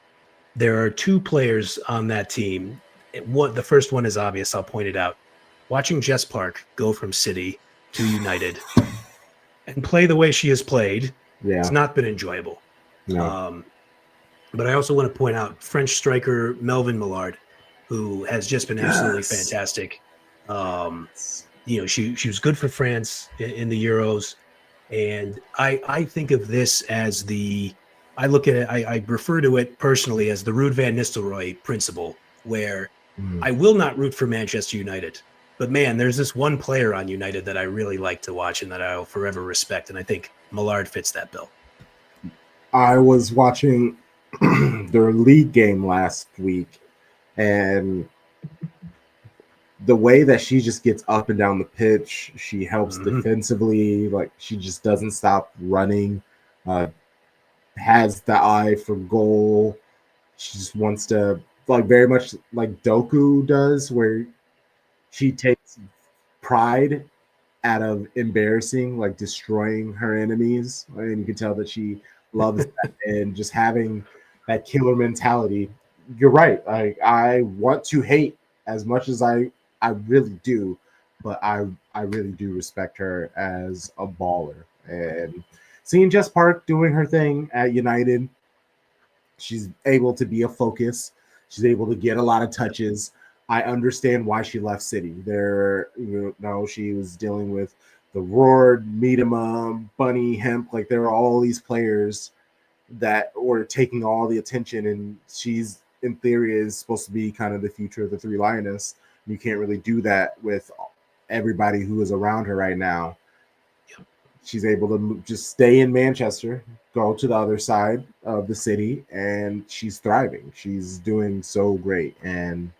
there are 2 players on that team. The first one is obvious. I'll point it out. Watching Jess Park go from City to United and play the way she has played, it's not been enjoyable. No. But I also want to point out French striker Melvin Millard, who has just been absolutely fantastic. She was good for France in the Euros. And I think of this as I look at it, I refer to it personally as the Ruud van Nistelrooy principle, where I will not root for Manchester United. But man, there's this one player on United that I really like to watch and that I'll forever respect. And I think Millard fits that bill. I was watching their league game last week, and the way that she just gets up and down the pitch, she helps defensively. Like, she just doesn't stop running, has the eye for goal. She just wants to, like, very much like Doku does, where she takes pride out of embarrassing, like destroying her enemies. And you can tell that she loves that, and just having that killer mentality. You're right. I want to hate as much as I really do, but I really do respect her as a baller. And seeing Jess Park doing her thing at United, she's able to be a focus. She's able to get a lot of touches. I understand why she left City. She was dealing with the Roard, Miedema, Bunny, Hemp. Like, there were all these players that were taking all the attention, and she's, in theory, is supposed to be kind of the future of the Three Lioness. You can't really do that with everybody who is around her right now. Yep. She's able to just stay in Manchester, go to the other side of the city, and she's thriving. She's doing so great. And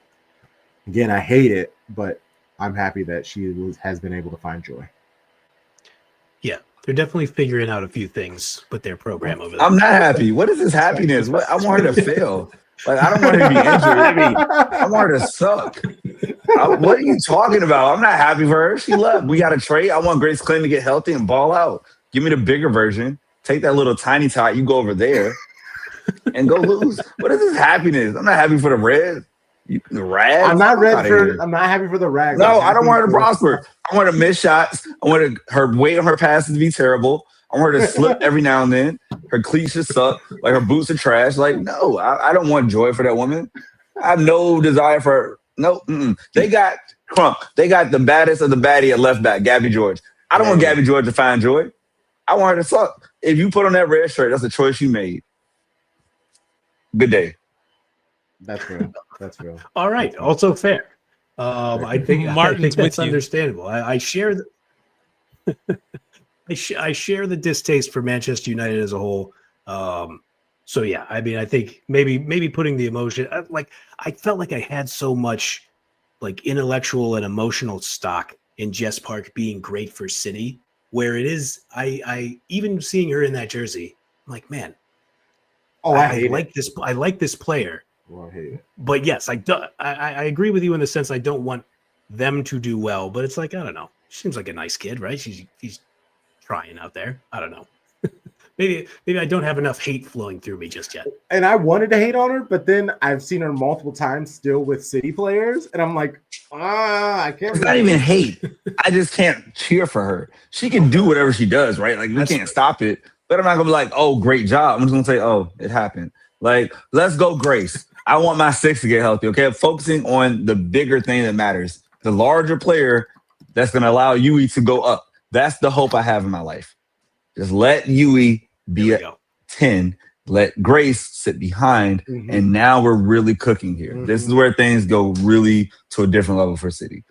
again, I hate it, but I'm happy that she has been able to find joy. Yeah, they're definitely figuring out a few things with their program over there. I'm not happy. What is this happiness? I want her to fail. Like, I don't want her to be injured. I want her to suck. What are you talking about? I'm not happy for her. She left. We got to trade. I want Grace Clinton to get healthy and ball out. Give me the bigger version. Take that little tiny tot. You go over there and go lose. What is this happiness? I'm not happy for the Reds. The Rags? I'm not happy for the Rags. No, I don't want her to prosper. I want her to miss shots. I want her weight on her passes to be terrible. I want her to slip every now and then. Her cleats should suck. Like, her boots are trash. Like, no, I don't want joy for that woman. I have no desire for her. No. They got Crump. They got the baddest of the baddie at left back, Gabby George. I don't want Gabby George to find joy. I want her to suck. If you put on that red shirt, that's a choice you made. Good day. That's real. That's real. All right. Also fair. I think that's understandable. I share I share the distaste for Manchester United as a whole. So yeah, I mean, I think maybe putting the emotion, like, I felt like I had so much like intellectual and emotional stock in Jess Park being great for City, where it is, I even seeing her in that jersey, I'm like, man, I like this player. Well, I hate it. But yes, I agree with you in the sense I don't want them to do well, but it's like, I don't know. She seems like a nice kid, right? She's trying out there. I don't know. maybe I don't have enough hate flowing through me just yet. And I wanted to hate on her, but then I've seen her multiple times still with City players, and I'm like, I can't. It's not even hate. I just can't cheer for her. She can do whatever she does, right? Like, we can't stop it. But I'm not gonna be like, oh, great job. I'm just gonna say, oh, it happened. Like, let's go, Grace. I want my 6 to get healthy, okay? I'm focusing on the bigger thing that matters. The larger player that's going to allow Yui to go up. That's the hope I have in my life. Just let Yui be at 10. Let Grace sit behind. Mm-hmm. And now we're really cooking here. Mm-hmm. This is where things go really to a different level for City.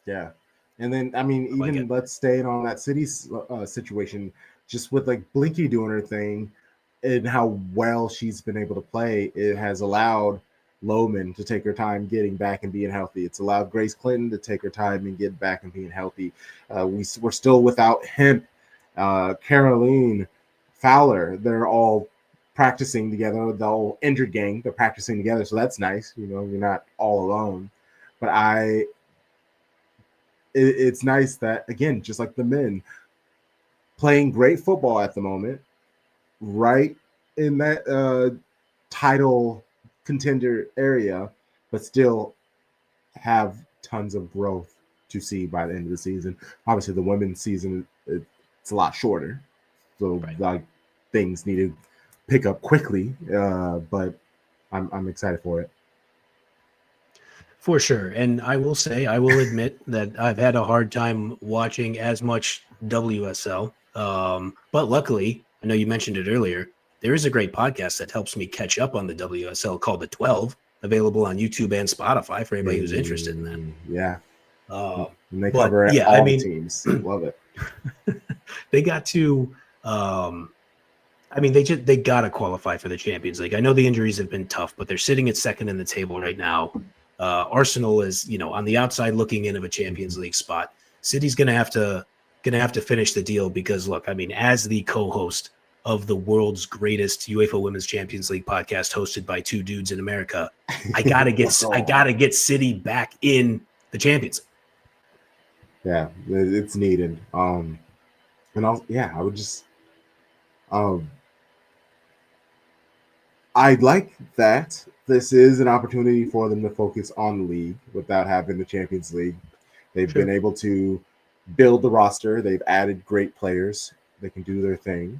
Yeah. And then, I mean, even let's stay on that City situation. just with like Blinky doing her thing and how well she's been able to play, it has allowed Lohman to take her time getting back and being healthy. It's allowed Grace Clinton to take her time and get back and being healthy. We're still without Hemp, Caroline, Fowler. They're all practicing together. The whole injured gang, they're practicing together. So that's nice. You know, you're not all alone. But it's nice that, again, just like the men, playing great football at the moment, right in that title contender area, but still have tons of growth to see by the end of the season. Obviously, the women's season, it's a lot shorter, so like things need to pick up quickly. But I'm excited for it. For sure. And I will admit that I've had a hard time watching as much WSL. But luckily, I know you mentioned it earlier, there is a great podcast that helps me catch up on the WSL called The 12, available on YouTube and Spotify for anybody who's interested in that. Yeah. And they but, cover yeah, all I the mean, teams. Love it. They got to they got to qualify for the Champions League. I know the injuries have been tough, but they're sitting at second in the table right now. Arsenal is, on the outside looking in of a Champions League spot. City's gonna have to finish the deal because, look, I mean, as the co-host of the world's greatest UEFA Women's Champions League podcast, hosted by two dudes in America, I gotta get City back in the Champions League. Yeah, it's needed. I would just, I like that this is an opportunity for them to focus on the league without having the Champions League. They've been able to build the roster. They've added great players. They can do their thing.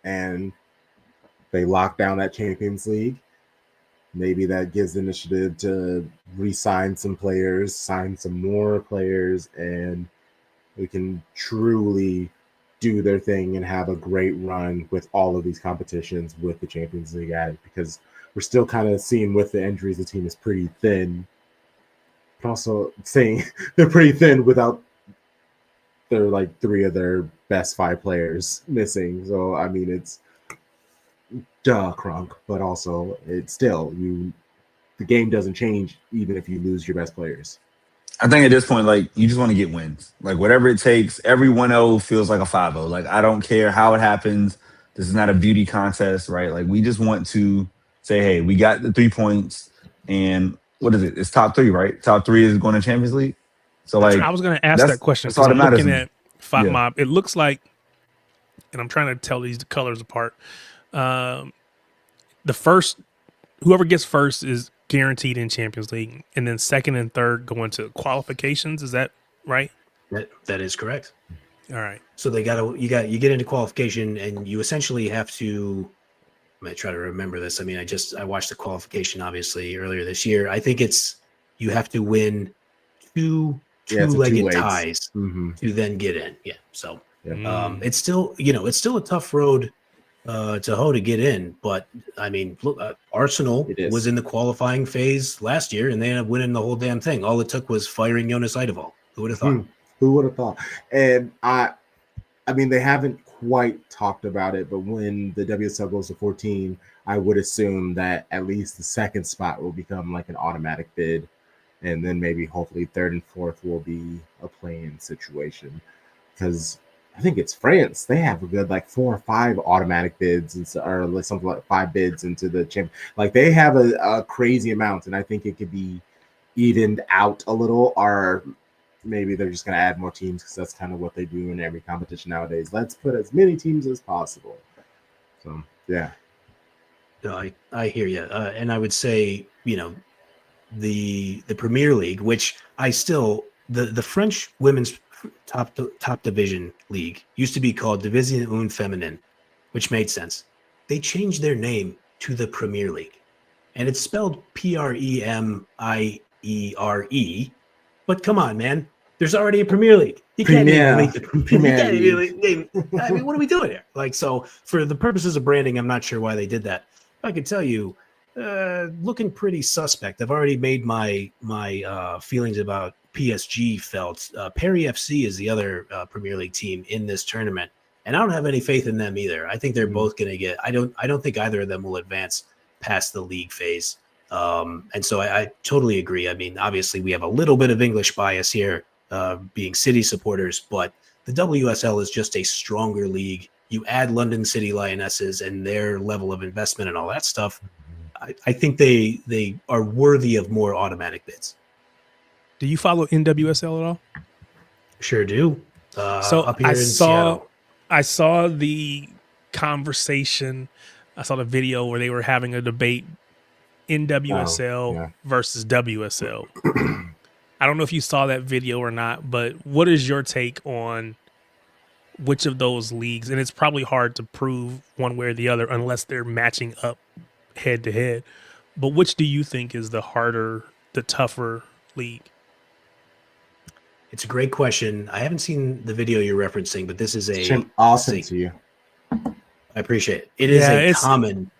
And they lock down that Champions League. Maybe that gives the initiative to re-sign some players, sign some more players, and we can truly do their thing and have a great run with all of these competitions with the Champions League added, because we're still kind of seeing with the injuries the team is pretty thin, but also saying they're pretty thin without their like 3 of their best 5 players missing. So I mean, it's crunk, but also it's still the game doesn't change even if you lose your best players. I think at this point, like, you just want to get wins. Like, whatever it takes, every 1-0 feels like a 5-0. Like, I don't care how it happens. This is not a beauty contest, right? Like, we just want to say, hey, we got the 3 points, and what is it? It's top 3, right? Top 3 is going to Champions League. So, like, I was going to ask that question because I'm looking at FOTMob. It looks like, and I'm trying to tell these colors apart. The first, whoever gets first is guaranteed in Champions League, and then second and third go into qualifications. Is that right? That is correct. All right. So you get into qualification, and you essentially have to. I'm gonna try to remember this. I mean, I watched the qualification obviously earlier this year. I think you have to win two-legged ties to then get in. Yeah. So it's still a tough road to hoe to get in, but I mean, look, Arsenal was in the qualifying phase last year, and they ended up winning the whole damn thing. All it took was firing Jonas Eidevall. Who would have thought? Who would have thought? And I mean, they haven't quite talked about it, but when the WSL goes to 14, I would assume that at least the second spot will become like an automatic bid, and then maybe hopefully third and fourth will be a play-in situation, because I think it's France. They have a good like 4 or 5 automatic bids, or something like 5 bids into the champ. Like they have a crazy amount, and I think it could be evened out a little, or maybe they're just going to add more teams because that's kind of what they do in every competition nowadays. Let's put as many teams as possible. So yeah, no, I hear you, and I would say the Premier League, which the French women's top division league used to be called Division 1 Féminine, which made sense. They changed their name to the Premier League, and it's spelled Premiere. But come on, man, there's already a Premier League. You can't name the Premier League. I mean, what are we doing here? Like, so for the purposes of branding, I'm not sure why they did that. I can tell you, looking pretty suspect. I've already made my feelings about PSG felt. Perry FC is the other Premier League team in this tournament. and I don't have any faith in them either. I think they're Mhm. both going to get. I don't think either of them will advance past the league phase. And so I totally agree. I mean, obviously we have a little bit of English bias here, being City supporters, but the WSL is just a stronger league. You add London City Lionesses and their level of investment and all that stuff. I think they are worthy of more automatic bids. Do you follow NWSL at all? Sure do. So Up here in Seattle. I saw the conversation. I saw the video where they were having a debate, NWSL yeah. versus WSL. I don't know if you saw that video or not, but what is your take on which of those leagues? And it's probably hard to prove one way or the other unless they're matching up head to head. But which do you think is the harder, the tougher league? It's a great question. I haven't seen the video you're referencing, but this is I'll send it to you. I appreciate it. It is a common.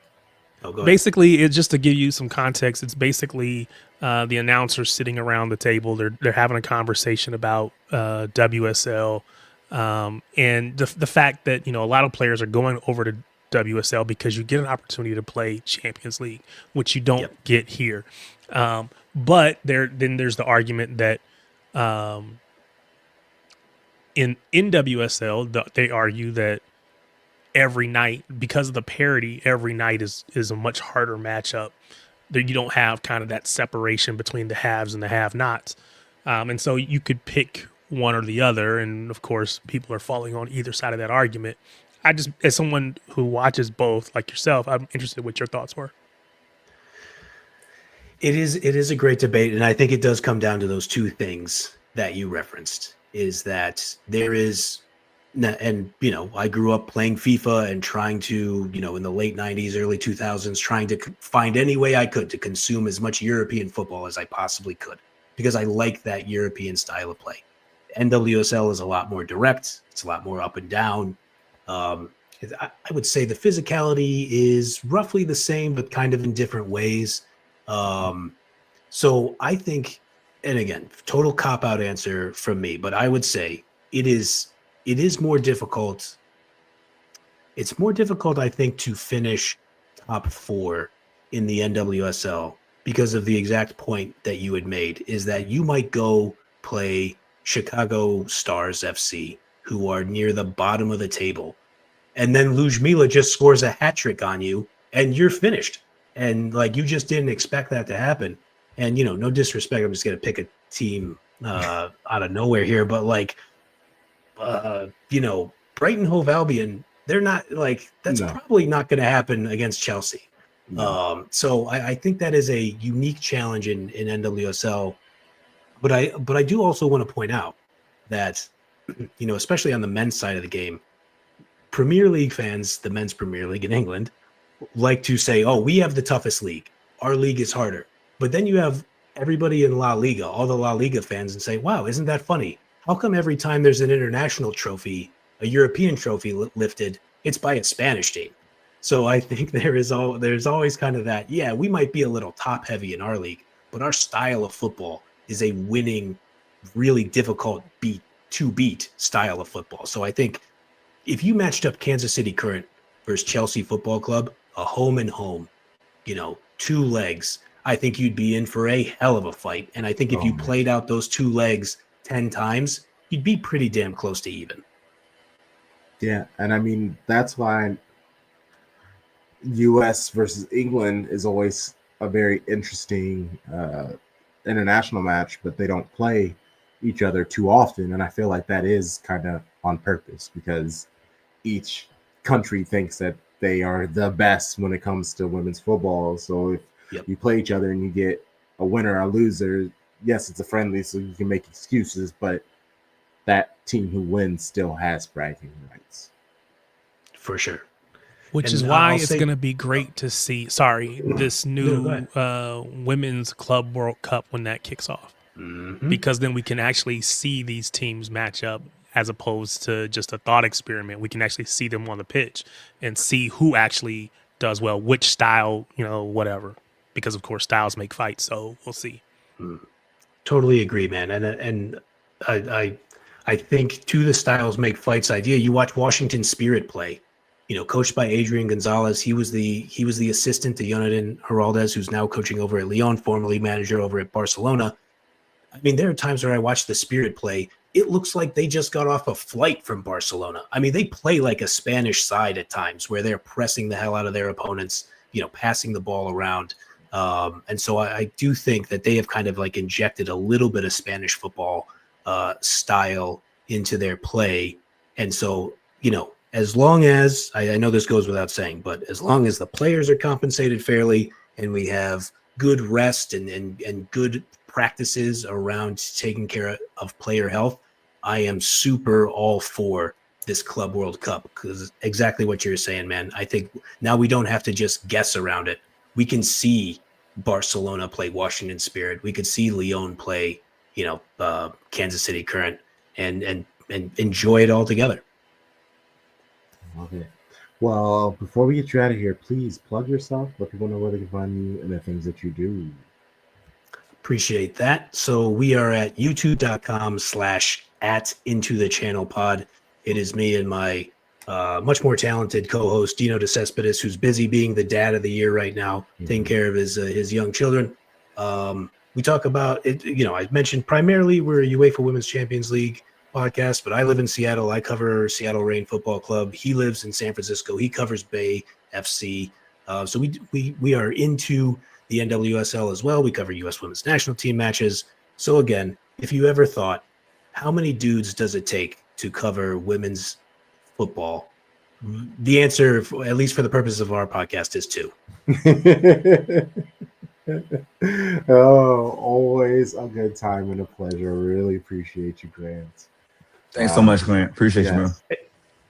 Oh, go ahead. Basically, it's just to give you some context. It's basically the announcers sitting around the table. They're having a conversation about WSL, and the fact that a lot of players are going over to WSL because you get an opportunity to play Champions League, which you don't get here. But there's the argument that in WSL they argue that every night, because of the parity, every night is a much harder matchup. That you don't have kind of that separation between the haves and the have-nots, and so you could pick one or the other. And of course, people are falling on either side of that argument. I just, as someone who watches both, like yourself, I'm interested in what your thoughts were. It is a great debate, and I think it does come down to those two things that you referenced. Is that there is, and I grew up playing FIFA and trying to, in the late 90s, early 2000s, trying to find any way I could to consume as much European football as I possibly could, because I like that European style of play. NWSL is a lot more direct. It's a lot more up and down. I would say the physicality is roughly the same, but kind of in different ways. So I think, and again, total cop-out answer from me, but I would say it is more difficult. It's more difficult, I think, to finish top 4 in the NWSL because of the exact point that you had made, is that you might go play Chicago Stars FC, who are near the bottom of the table, and then Ljubila just scores a hat trick on you and you're finished. And you just didn't expect that to happen. And, no disrespect, I'm just going to pick a team out of nowhere here, but Brighton Hove Albion, they're not that's probably not going to happen against Chelsea. No. So I think that is a unique challenge in NWSL. But I do also want to point out that, especially on the men's side of the game, Premier League fans, the men's Premier League in England, like to say, oh, we have the toughest league. Our league is harder. But then you have everybody in La Liga, all the La Liga fans, and say, wow, isn't that funny? How come every time there's an international trophy, a European trophy lifted, it's by a Spanish team? So I think there's always kind of that, yeah, we might be a little top heavy in our league, but our style of football is a winning, really difficult to beat style of football. So I think if you matched up Kansas City Current versus Chelsea Football Club, a home and home, 2 legs, I think you'd be in for a hell of a fight. And I think if you played out those 2 legs 10 times, you'd be pretty damn close to even. Yeah, and I mean, that's why US versus England is always a very interesting international match, but they don't play each other too often. And I feel like that is kind of on purpose, because each country thinks that they are the best when it comes to women's football. So if you play each other and you get a winner or a loser, yes, it's a friendly, so you can make excuses, but that team who wins still has bragging rights. For sure. Which is why it's going to be great to see, this new Women's Club World Cup when that kicks off. Mm-hmm. Because then we can actually see these teams match up as opposed to just a thought experiment. We can actually see them on the pitch and see who actually does well, which style, whatever. Because, of course, styles make fights, so we'll see. Totally agree, man. And I I think to the styles make fights idea. You watch Washington Spirit play, coached by Adrian Gonzalez. He was the assistant to Jonathan Heraldez, who's now coaching over at Lyon, formerly manager over at Barcelona. I mean, there are times where I watch the Spirit play. It looks like they just got off a flight from Barcelona. I mean, they play like a Spanish side at times where they're pressing the hell out of their opponents, passing the ball around. And so I do think that they have kind of like injected a little bit of Spanish football style into their play. And so, as long as I know this goes without saying, but as long as the players are compensated fairly and we have good rest and good practices around taking care of player health, I am super all for this Club World Cup, because exactly what you're saying, man. I think now we don't have to just guess around it. We can see Barcelona play Washington Spirit. We could see Lyon play, Kansas City Current, and enjoy it all together. Love it. Well, before we get you out of here, please plug yourself. Let people know where they can find you and the things that you do. Appreciate that. So we are at youtube.com/@IntoTheChannelPod. It is me and my much more talented co-host, Dino De Cespedes, who's busy being the dad of the year right now, taking care of his young children. We talk about it. I mentioned primarily we're a UEFA Women's Champions League podcast, but I live in Seattle. I cover Seattle Reign Football Club. He lives in San Francisco. He covers Bay FC. So we are into the NWSL as well. We cover U.S. Women's National Team matches. So again, if you ever thought, how many dudes does it take to cover women's football? The answer, at least for the purposes of our podcast, is 2. Oh, always a good time and a pleasure. Really appreciate you, Grant. Thanks so much, Grant. Appreciate you, man.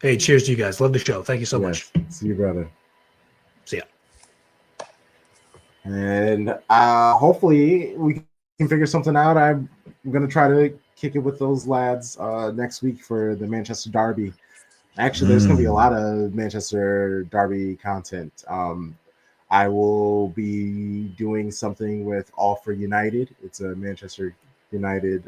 Hey, cheers to you guys. Love the show. Thank you so much. See you, brother. See ya. And hopefully we can figure something out. I'm going to try to kick it with those lads next week for the Manchester Derby. Actually, there's going to be a lot of Manchester Derby content. I will be doing something with All for United. It's a Manchester United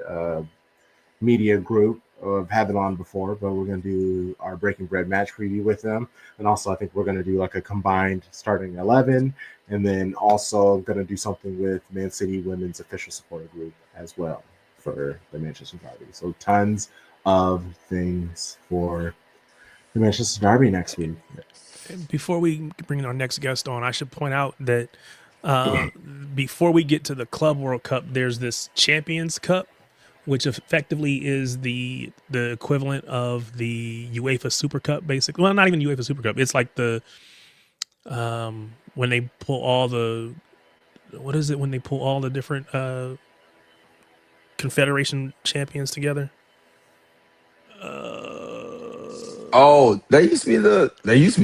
media group. I've had them on before, but we're going to do our Breaking Bread match preview with them. And also, I think we're going to do like a combined starting 11. And then also going to do something with Man City Women's official supporter group as well for the Manchester Derby. So tons of things for the Manchester Derby next week. Before we bring our next guest on, I should point out that before we get to the Club World Cup, there's this Champions Cup, which effectively is the equivalent of the UEFA Super Cup, basically. Well, not even UEFA Super Cup. It's like the when they pull all the when they pull all the different Confederation champions together. Oh, that used to be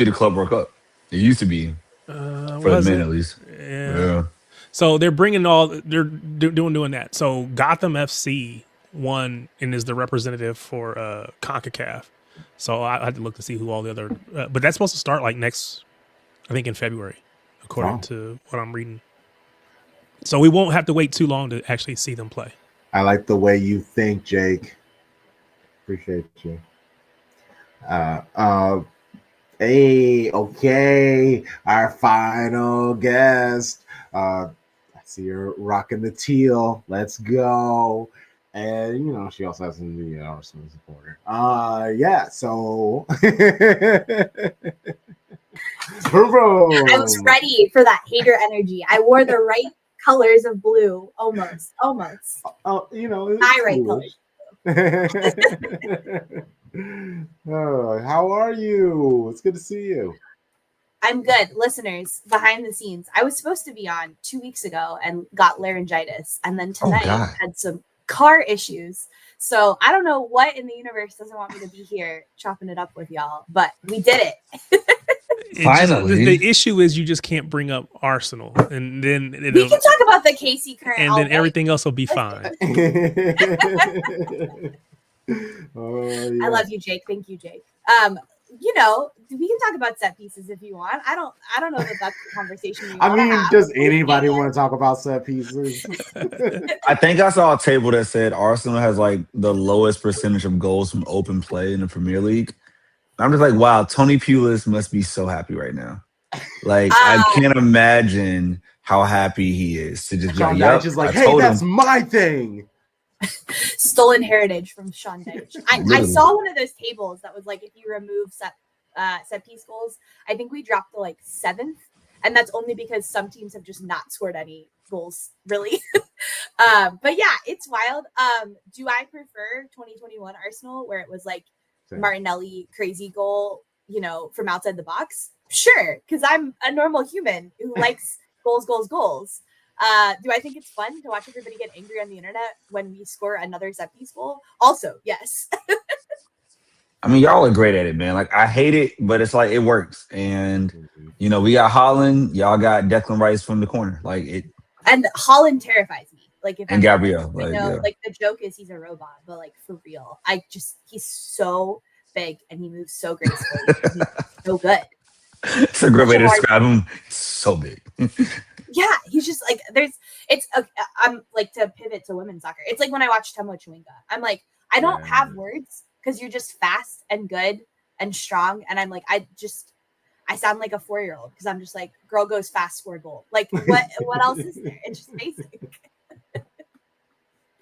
the Club World Cup. It used to be for the men at least. Yeah. So they're bringing they're doing that. So Gotham FC won and is the representative for CONCACAF. So I had to look to see who all the other, but that's supposed to start like next, I think in February, according to what I'm reading. So we won't have to wait too long to actually see them play. I like the way you think, Jake. Appreciate you. Hey, okay, our final guest. I see you're rocking the teal. Let's go. And she also has some Arsenal supporter. Yeah, so I was ready for that hater energy. I wore the right colors of blue, almost. Oh, My right colors. Oh, how are you? It's good to see you. I'm good. Listeners, behind the scenes, I was supposed to be on 2 weeks ago and got laryngitis, and then tonight had some car issues. So I don't know what in the universe doesn't want me to be here chopping it up with y'all, but we did it. Finally, the issue is you just can't bring up Arsenal, and then we can talk about the Casey Current, and then everything else will be fine. Oh, yeah. I love you, Jake. Thank you, Jake. you know, we can talk about set pieces if you want. I don't know that that's the conversation you I want to mean, have. does anybody want to talk about set pieces? I think I saw a table that said Arsenal has like the lowest percentage of goals from open play in the Premier League. I'm just like, wow, Tony Pulis must be so happy right now. Like, I can't imagine how happy he is to just be Sean like, Dyche yep, is like, I hey, told that's him. my thing. Stolen heritage from Sean Dyche. I saw one of those tables that was like, if you remove set piece goals, I think we dropped to like 7th, and that's only because some teams have just not scored any goals, really. But yeah, it's wild. Do I prefer 2021 Arsenal, where it was like Martinelli crazy goal, you know, from outside the box? Sure, because I'm a normal human who likes goals. Do I think it's fun to watch everybody get angry on the internet when we score another set piece goal? Also, yes. I mean, y'all are great at it, man. Like, I hate it, but it's like it works. And you know, we got Holland, y'all got Declan Rice from the corner. Like it. And Holland terrifies me. Like if and Gabriel, like, like the joke is he's a robot, but like for real, he's so big and he moves so gracefully. He's so good. It's a great way to describe him. He's so big. Yeah, he's just like I'm like, to pivot to women's soccer. It's like when I watch Temo Chewinga. I'm like, I don't have words because you're just fast and good and strong. And I'm like, I sound like a 4-year-old because I'm just like, girl goes fast, score goal. Like what else is there? It's just basic.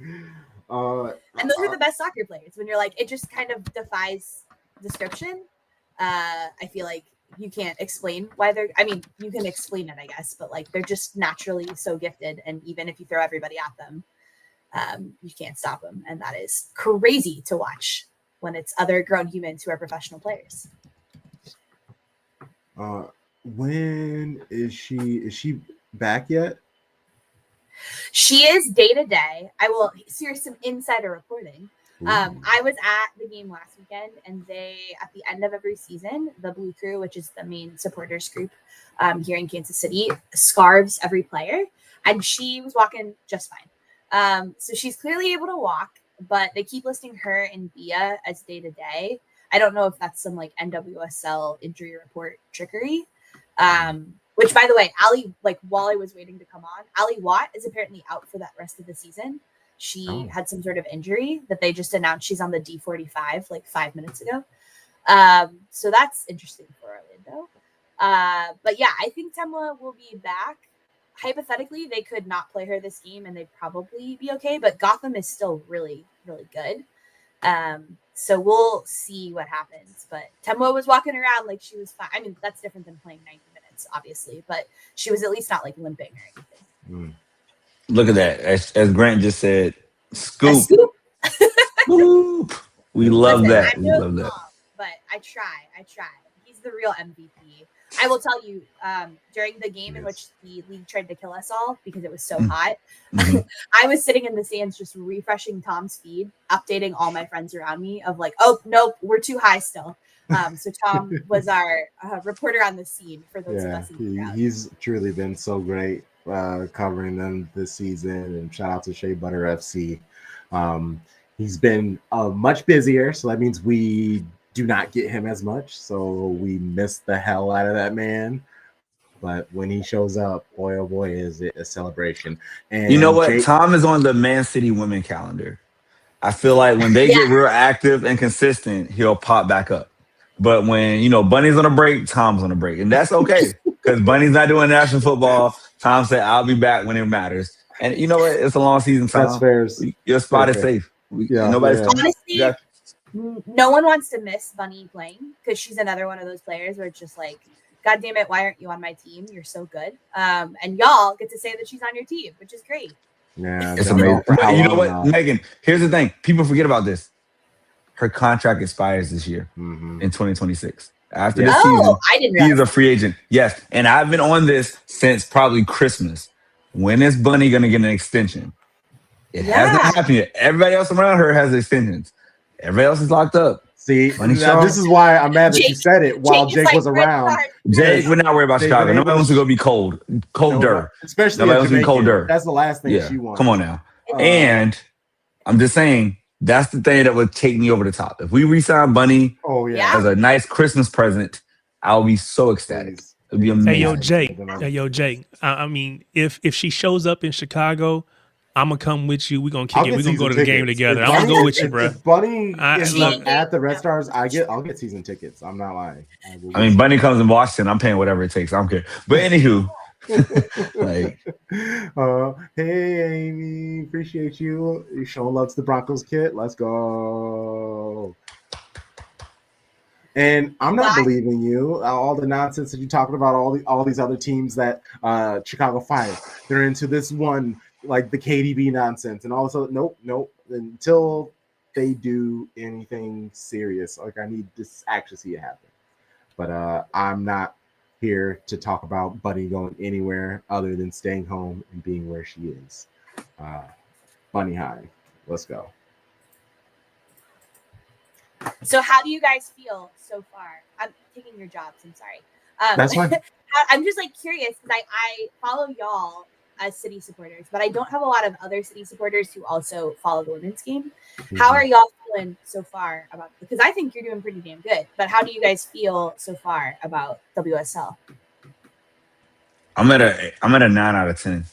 And those are the best soccer players when you're like, it just kind of defies description. I feel like you can't explain why you can explain it, I guess, but like they're just naturally so gifted, and even if you throw everybody at them, you can't stop them, and that is crazy to watch when it's other grown humans who are professional players. When is she back yet? She is day to day. I will here's some insider reporting. I was at the game last weekend, and they, at the end of every season, the Blue Crew, which is the main supporters group here in Kansas City, scarves every player, and she was walking just fine. So she's clearly able to walk, but they keep listing her and Bia as day to day. I don't know if that's some like NWSL injury report trickery. Which, by the way, Ali, like while I was waiting to come on, Ali Watt is apparently out for that rest of the season. She had some sort of injury that they just announced she's on the D45 like 5 minutes ago. So that's interesting for Orlando. But yeah, I think Temla will be back. Hypothetically, they could not play her this game and they'd probably be okay, but Gotham is still really, really good. So we'll see what happens. But Temla was walking around like she was fine. I mean, that's different than playing 90 minutes, obviously, but she was at least not like limping or anything. Look at that. As Grant just said, scoop. Scoop. We love that. We love that. But I try. He's the real MVP. I will tell you, during the game in which the league tried to kill us all because it was so hot, I was sitting in the stands just refreshing Tom's feed, updating all my friends around me of like, oh, nope, we're too high still. So Tom was our reporter on the scene for those of us in the crowd. He's truly been so great covering them this season, and shout out to Shea Butter FC. He's been much busier, so that means we do not get him as much, so we miss the hell out of that man. But when he shows up, boy oh boy, is it a celebration. And you know what? Tom is on the Man City women calendar. I feel like when they get real active and consistent, he'll pop back up. But when, you know, Bunny's on a break, Tom's on a break. And that's okay, because Bunny's not doing national football. Tom said, I'll be back when it matters. And you know what? It's a long season, Tom. That's fair. Your spot is safe. Nobody's honestly, no one wants to miss Bunny playing, because she's another one of those players where it's just like, God damn it, why aren't you on my team? You're so good. And y'all get to say that she's on your team, which is great. Yeah, it's amazing. You know what, Megan? Here's the thing. People forget about this. Her contract expires this year in 2026. After this season, I didn't realize he's a free agent. Yes, and I've been on this since probably Christmas. When is Bunny going to get an extension? It hasn't happened yet. Everybody else around her has extensions. Everybody else is locked up. See, this is why I'm mad that you said it while Jake was around. Jake would not worry about Chicago. Nobody wants to go be cold. Colder. Especially nobody wants to be colder. That's the last thing she wants. Come on now. And I'm just saying, That's the thing that would take me over the top. If we re-sign Bunny Oh Yeah. as a nice Christmas present, I'll be so ecstatic. Please. It'd be Please. Hey, amazing. yo, Yeah. Jake. Yeah. Hey, yo, Jake. I mean, if she shows up in Chicago, I'm gonna come with you. We're gonna kick I'll it. get We're gonna go season to the game tickets. together. If I'm gonna Bunny, go with you, bro. if Bunny ends look, up at the Red Stars, I'll get season tickets. I'm not lying. I mean, Bunny comes in Washington. I'm paying whatever it takes. I don't care. But anywho, like, hey Amy, appreciate you. You showing love to the Broncos kit. Let's go. And I'm not believing you. All the nonsense that you're talking about, all these other teams that Chicago fired, they're into this one, like the KDB nonsense, and also nope. Until they do anything serious, like I need to actually see it happen. But I'm not here to talk about Bunny going anywhere other than staying home and being where she is. Bunny high. Let's go. So how do you guys feel so far? I'm taking your jobs. I'm sorry. That's fine. I'm just like curious because I follow y'all as City supporters, but I don't have a lot of other City supporters who also follow the women's game. Mm-hmm. How are y'all feeling so far about? Because I think you're doing pretty damn good. But how do you guys feel so far about WSL? I'm at a 9 out of 10.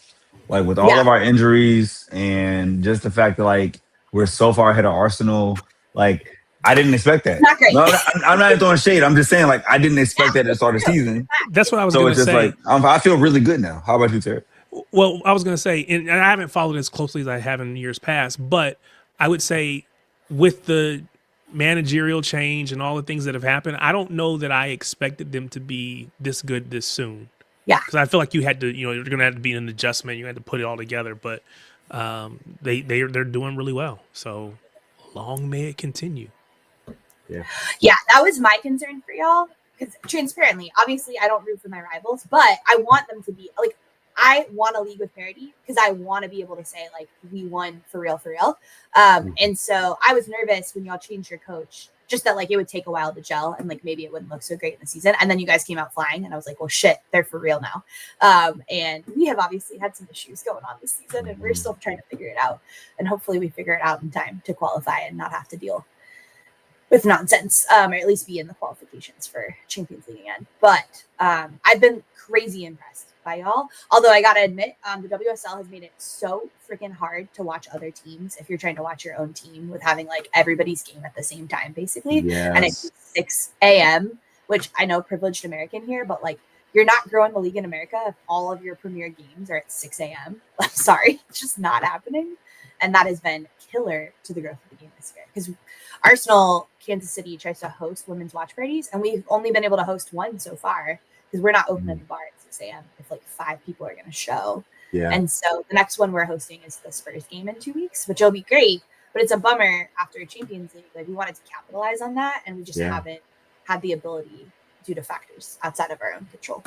Like with all of our injuries and just the fact that like we're so far ahead of Arsenal, like I didn't expect that. Not great. No, I'm not throwing shade. I'm just saying like I didn't expect that at the start of the season. That's what I was so gonna it's just say. like I feel really good now. How about you, Terry? Well, I was gonna say, and I haven't followed as closely as I have in years past, but I would say with the managerial change and all the things that have happened, I don't know that I expected them to be this good this soon. Yeah, because I feel like you had to, you're going to have to be an adjustment. You had to put it all together, but they're doing really well. So long may it continue. Yeah, that was my concern for y'all. Because transparently, obviously, I don't root for my rivals, but I want them to be like. I want a league with parity because I want to be able to say like we won for real. And so I was nervous when y'all changed your coach. Just that like it would take a while to gel and like maybe it wouldn't look so great in the season. And then you guys came out flying and I was like, well, shit, they're for real now. And we have obviously had some issues going on this season and we're still trying to figure it out. And hopefully we figure it out in time to qualify and not have to deal with nonsense, or at least be in the qualifications for Champions League again. But I've been crazy impressed by y'all. Although I gotta admit, the WSL has made it so freaking hard to watch other teams if you're trying to watch your own team with having like everybody's game at the same time, basically. Yes. And it's 6 a.m., which I know privileged American here, but like you're not growing the league in America if all of your premier games are at 6 a.m. I'm sorry, it's just not happening. And that has been killer to the growth of the game this year. Because Arsenal, Kansas City tries to host women's watch parties, and we've only been able to host one so far because we're not open at the bar at 6 a.m. if like 5 people are going to show. Yeah. And so the next one we're hosting is the Spurs game in 2 weeks, which will be great. But it's a bummer after a Champions League. Like we wanted to capitalize on that, and we just haven't had the ability due to factors outside of our own control.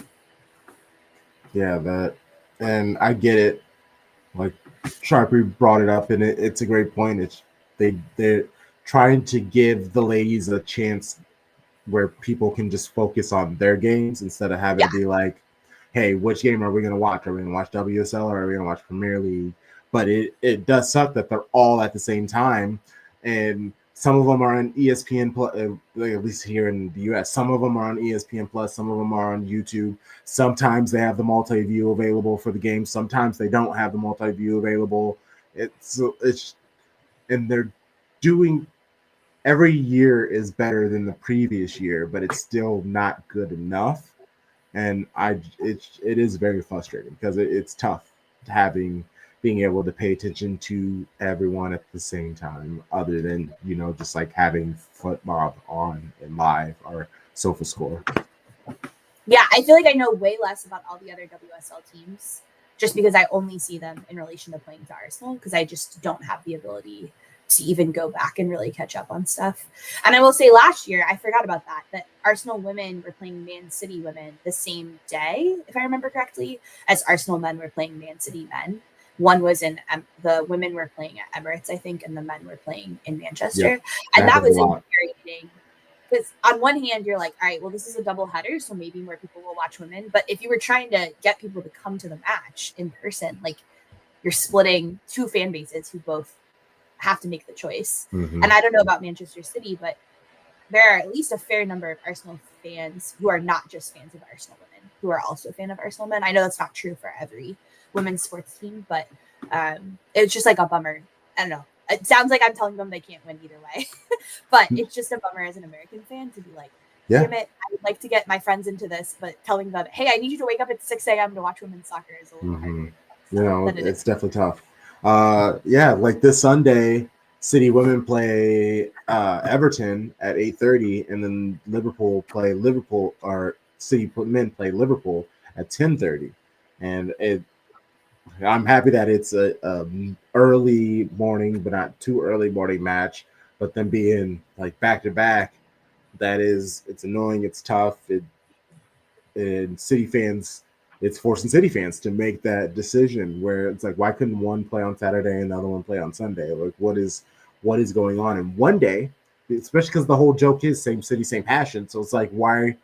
Yeah, and I get it. Like Sharpie brought it up, and it's a great point. It's they're trying to give the ladies a chance where people can just focus on their games instead of having to be like, hey, which game are we going to watch? Are we going to watch WSL or are we going to watch Premier League? But it does suck that they're all at the same time. And some of them are on ESPN Plus, at least here in the US. Some of them are on ESPN Plus. Some of them are on YouTube. Sometimes they have the multi-view available for the game. Sometimes they don't have the multi-view available. And they're doing every year is better than the previous year, but it's still not good enough. And it is very frustrating because it's tough being able to pay attention to everyone at the same time, other than just like having football on and live or SofaScore. Yeah, I feel like I know way less about all the other WSL teams just because I only see them in relation to playing to Arsenal because I just don't have the ability to even go back and really catch up on stuff. And I will say last year, I forgot about that Arsenal women were playing Man City women the same day, if I remember correctly, as Arsenal men were playing Man City men. One was in the women were playing at Emirates, I think, and the men were playing in Manchester. Yep. And that was infuriating because on one hand, you're like, all right, well, this is a double header, so maybe more people will watch women. But if you were trying to get people to come to the match in person, like you're splitting 2 fan bases who both have to make the choice. Mhm. And I don't know about Manchester City, but there are at least a fair number of Arsenal fans who are not just fans of Arsenal women, who are also a fan of Arsenal men. I know that's not true for every women's sports team, but it's just like a bummer. I don't know. It sounds like I'm telling them they can't win either way, but it's just a bummer as an American fan to be like, damn it, I would like to get my friends into this, but telling them, hey, I need you to wake up at 6 a.m. to watch women's soccer is a little harder. You know, it's definitely tough. Like this Sunday, City women play Everton at 8:30, and then City men play Liverpool at 10:30, and I'm happy that it's a early morning, but not too early morning match. But then being like back to back, it's annoying. It's tough. And City fans, it's forcing City fans to make that decision where it's like, why couldn't one play on Saturday and the other one play on Sunday? Like, what is going on? And one day, especially because the whole joke is same city, same passion. So it's like, why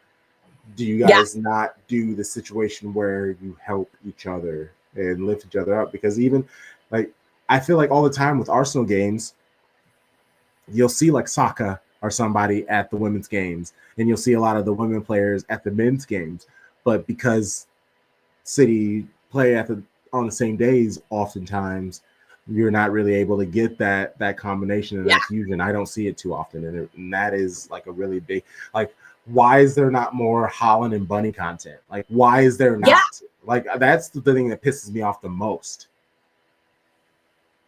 do you guys not do the situation where you help each other and lift each other up? Because even like, I feel like all the time with Arsenal games, you'll see like Saka or somebody at the women's games, and you'll see a lot of the women players at the men's games. But because City play on the same days, oftentimes you're not really able to get that combination and that fusion. I don't see it too often, and that is like a really big, like, why is there not more Holland and Bunny content? Like, why is there not? Like, that's the thing that pisses me off the most.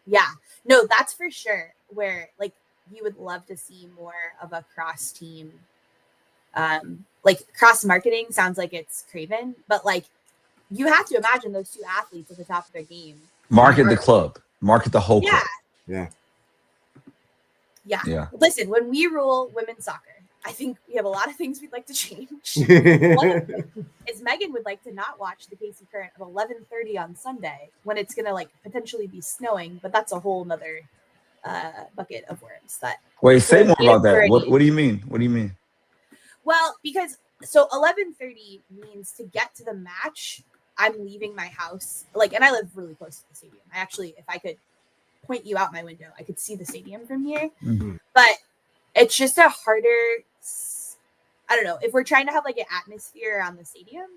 Yeah, no, that's for sure. Where like you would love to see more of a cross team, like cross marketing sounds like it's craven, but like you have to imagine those two athletes at the top of their game. Market the club, market the whole club. Yeah. Listen, when we rule women's soccer, I think we have a lot of things we'd like to change. One of them is Meghan would like to not watch the KC Current at 11:30 on Sunday when it's gonna like potentially be snowing, but that's a whole nother bucket of worms. Wait, say more about that. What do you mean? What do you mean? Well, because so 11:30 means to get to the match, I'm leaving my house, like, and I live really close to the stadium. I actually, if I could point you out my window, I could see the stadium from here. Mm-hmm. But it's just a harder, I don't know, if we're trying to have like an atmosphere around the stadium,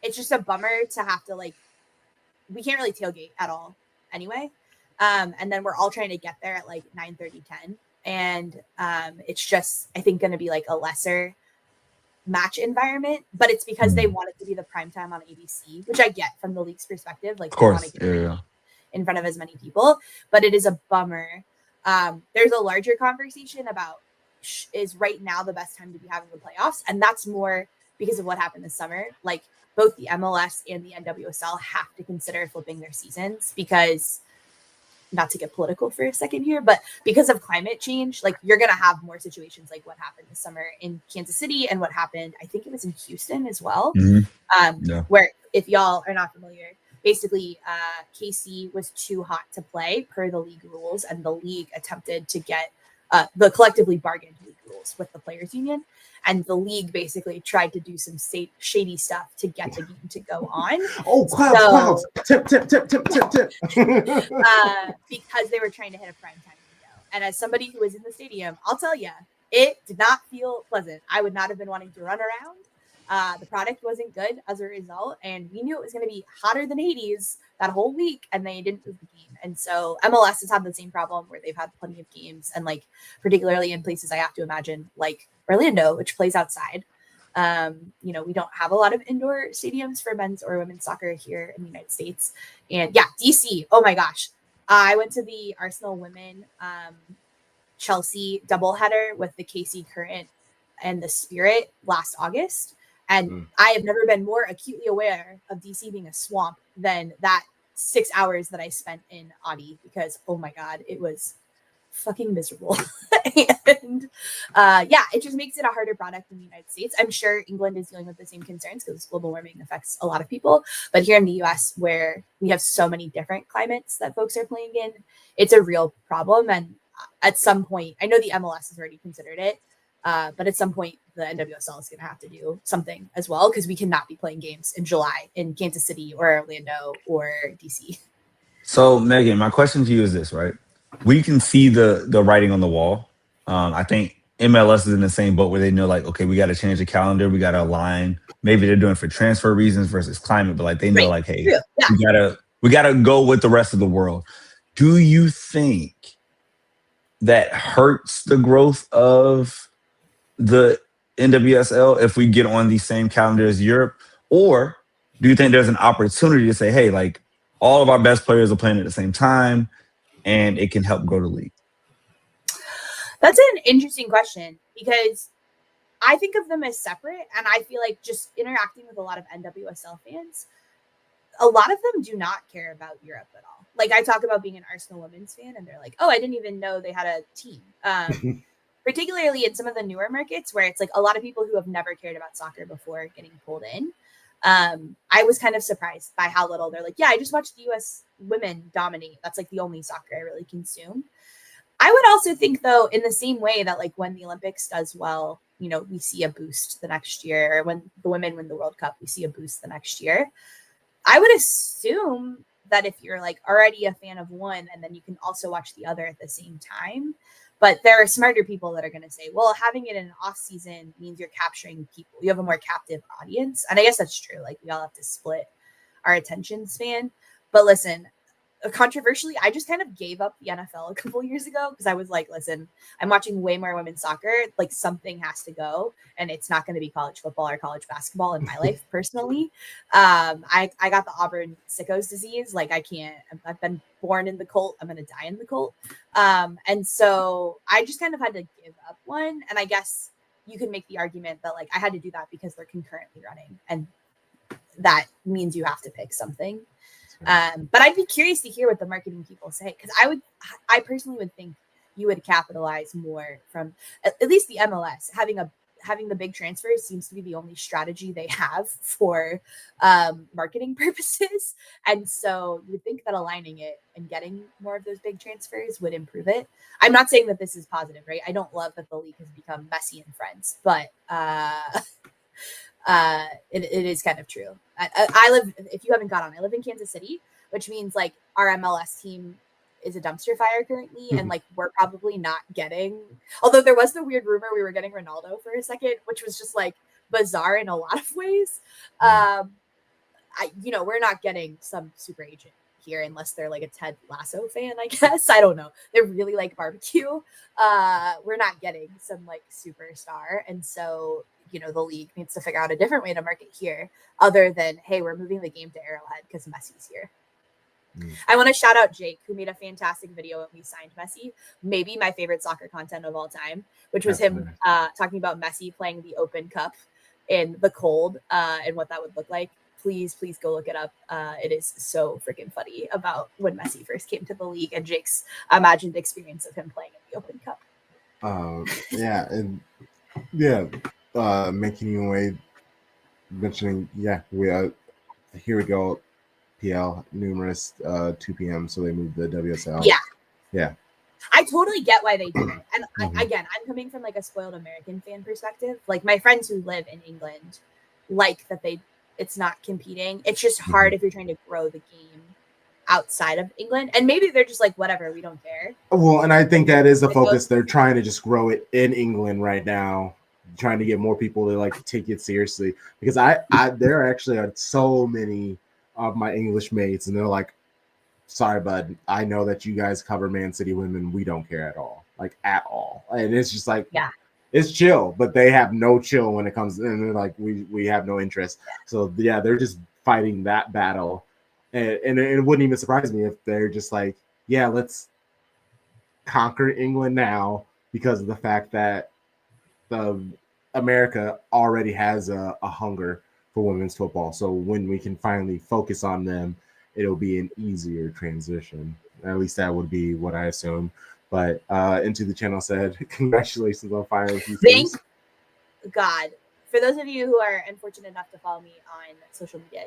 it's just a bummer to have to like, we can't really tailgate at all anyway. And then we're all trying to get there at like 9:30, 10. And it's just, I think, going to be like a lesser match environment, but it's because they want it to be the prime time on ABC, which I get from the league's perspective. Like, of course, they want to get in front of as many people, but it is a bummer. There's a larger conversation about is right now the best time to be having the playoffs, and that's more because of what happened this summer. Like, both the MLS and the NWSL have to consider flipping their seasons because, not to get political for a second here, but because of climate change, like, you're going to have more situations like what happened this summer in Kansas City and what happened, I think it was in Houston as well, where, if y'all are not familiar, basically KC was too hot to play per the league rules, and the league attempted to get the collectively bargained league rules with the players union, and the league basically tried to do some shady stuff to get the game to go on. Clouds. Tip. Because they were trying to hit a prime time window. And as somebody who was in the stadium, I'll tell you, it did not feel pleasant. I would not have been wanting to run around. The product wasn't good as a result, and we knew it was going to be hotter than Hades that whole week, and they didn't move the game. And so MLS has had the same problem where they've had plenty of games, and like particularly in places I have to imagine like Orlando, which plays outside. We don't have a lot of indoor stadiums for men's or women's soccer here in the United States. And yeah, DC. Oh my gosh, I went to the Arsenal women Chelsea doubleheader with the KC Current and the Spirit last August. And I have never been more acutely aware of DC being a swamp than that 6 hours that I spent in Audi, because, oh my God, it was fucking miserable. And it just makes it a harder product in the United States. I'm sure England is dealing with the same concerns because global warming affects a lot of people. But here in the US, where we have so many different climates that folks are playing in, it's a real problem. And at some point, I know the MLS has already considered it. But at some point, the NWSL is going to have to do something as well, because we cannot be playing games in July in Kansas City or Orlando or DC. So, Megan, my question to you is this, right? we can see the writing on the wall. I think MLS is in the same boat where they know, like, okay, we got to change the calendar, we got to align. Maybe they're doing for transfer reasons versus climate, but like they know, Right. like, hey, True. Yeah. we gotta go with the rest of the world. Do you think that hurts the growth of the NWSL if we get on the same calendar as Europe, or do you think there's an opportunity to say, hey, like all of our best players are playing at the same time, and it can help grow the league? That's an interesting question because I think of them as separate, and I feel like just interacting with a lot of NWSL fans, a lot of them do not care about Europe at all. Like I talk about being an Arsenal women's fan, and they're like, "Oh, I didn't even know they had a team." Particularly in some of the newer markets where it's like a lot of people who have never cared about soccer before getting pulled in. I was kind of surprised by how little they're like, "Yeah, I just watched the U.S. women dominate. That's like the only soccer I really consume." I would also think, though, in the same way that like when the Olympics does well, you know, we see a boost the next year. Or when the women win the World Cup, we see a boost the next year. I would assume that if you're like already a fan of one and then you can also watch the other at the same time. But there are smarter people that are going to say, well, having it in an off season means you're capturing people. You have a more captive audience. And I guess that's true. Like we all have to split our attention span. But listen, controversially, I just kind of gave up the NFL a couple years ago because I was like, listen, I'm watching way more women's soccer. Like something has to go, and it's not going to be college football or college basketball in my life personally. I got the Auburn sickos disease. Like I can't. I've been born in the cult. I'm going to die in the cult. And so I just kind of had to give up one. And I guess you can make the argument that like I had to do that because they're concurrently running, and that means you have to pick something. But I'd be curious to hear what the marketing people say, because I personally would think you would capitalize more from at least the MLS having the big transfers seems to be the only strategy they have for marketing purposes. And so you would think that aligning it and getting more of those big transfers would improve it. I'm not saying that this is positive, right? I don't love that the league has become Messi and friends, but it is kind of true. I live, if you haven't got on, I live in Kansas City, which means like our MLS team is a dumpster fire currently. And like, we're probably not getting, although there was the weird rumor we were getting Ronaldo for a second, which was just like bizarre in a lot of ways. We're not getting some super agent here unless they're like a Ted Lasso fan, I guess. I don't know. They really like barbecue. We're not getting some like superstar. And so, the league needs to figure out a different way to market here other than, hey, we're moving the game to Arrowhead because Messi's here. I want to shout out Jake, who made a fantastic video when we signed Messi. Maybe my favorite soccer content of all time, which was him talking about Messi playing the Open Cup in the cold and what that would look like. Please go look it up. It is so freaking funny about when Messi first came to the league and Jake's imagined experience of him playing in the Open Cup. Making your way, mentioning, here we go, PL, numerous 2 p.m., so they moved the WSL. Yeah. I totally get why they do it. And again, I'm coming from like a spoiled American fan perspective. Like my friends who live in England like that it's not competing. It's just hard if you're trying to grow the game outside of England. And maybe they're just like, whatever, we don't care. Well, and I think that is the focus. They're trying to just grow it in England right now, trying to get more people to like take it seriously. Because there actually are so many of my English mates, and they're like, sorry, bud, I know that you guys cover Man City women. We don't care at all. Like at all. And it's just like, it's chill, but they have no chill when it comes, and they're like, we have no interest. So yeah, they're just fighting that battle. And it wouldn't even surprise me if they're just like, yeah, let's conquer England now, because of the fact that America already has a hunger for women's football. So when we can finally focus on them, it'll be an easier transition. At least that would be what I assume. But Into the Channel said, congratulations on firing these Thank God. For those of you who are unfortunate enough to follow me on social media,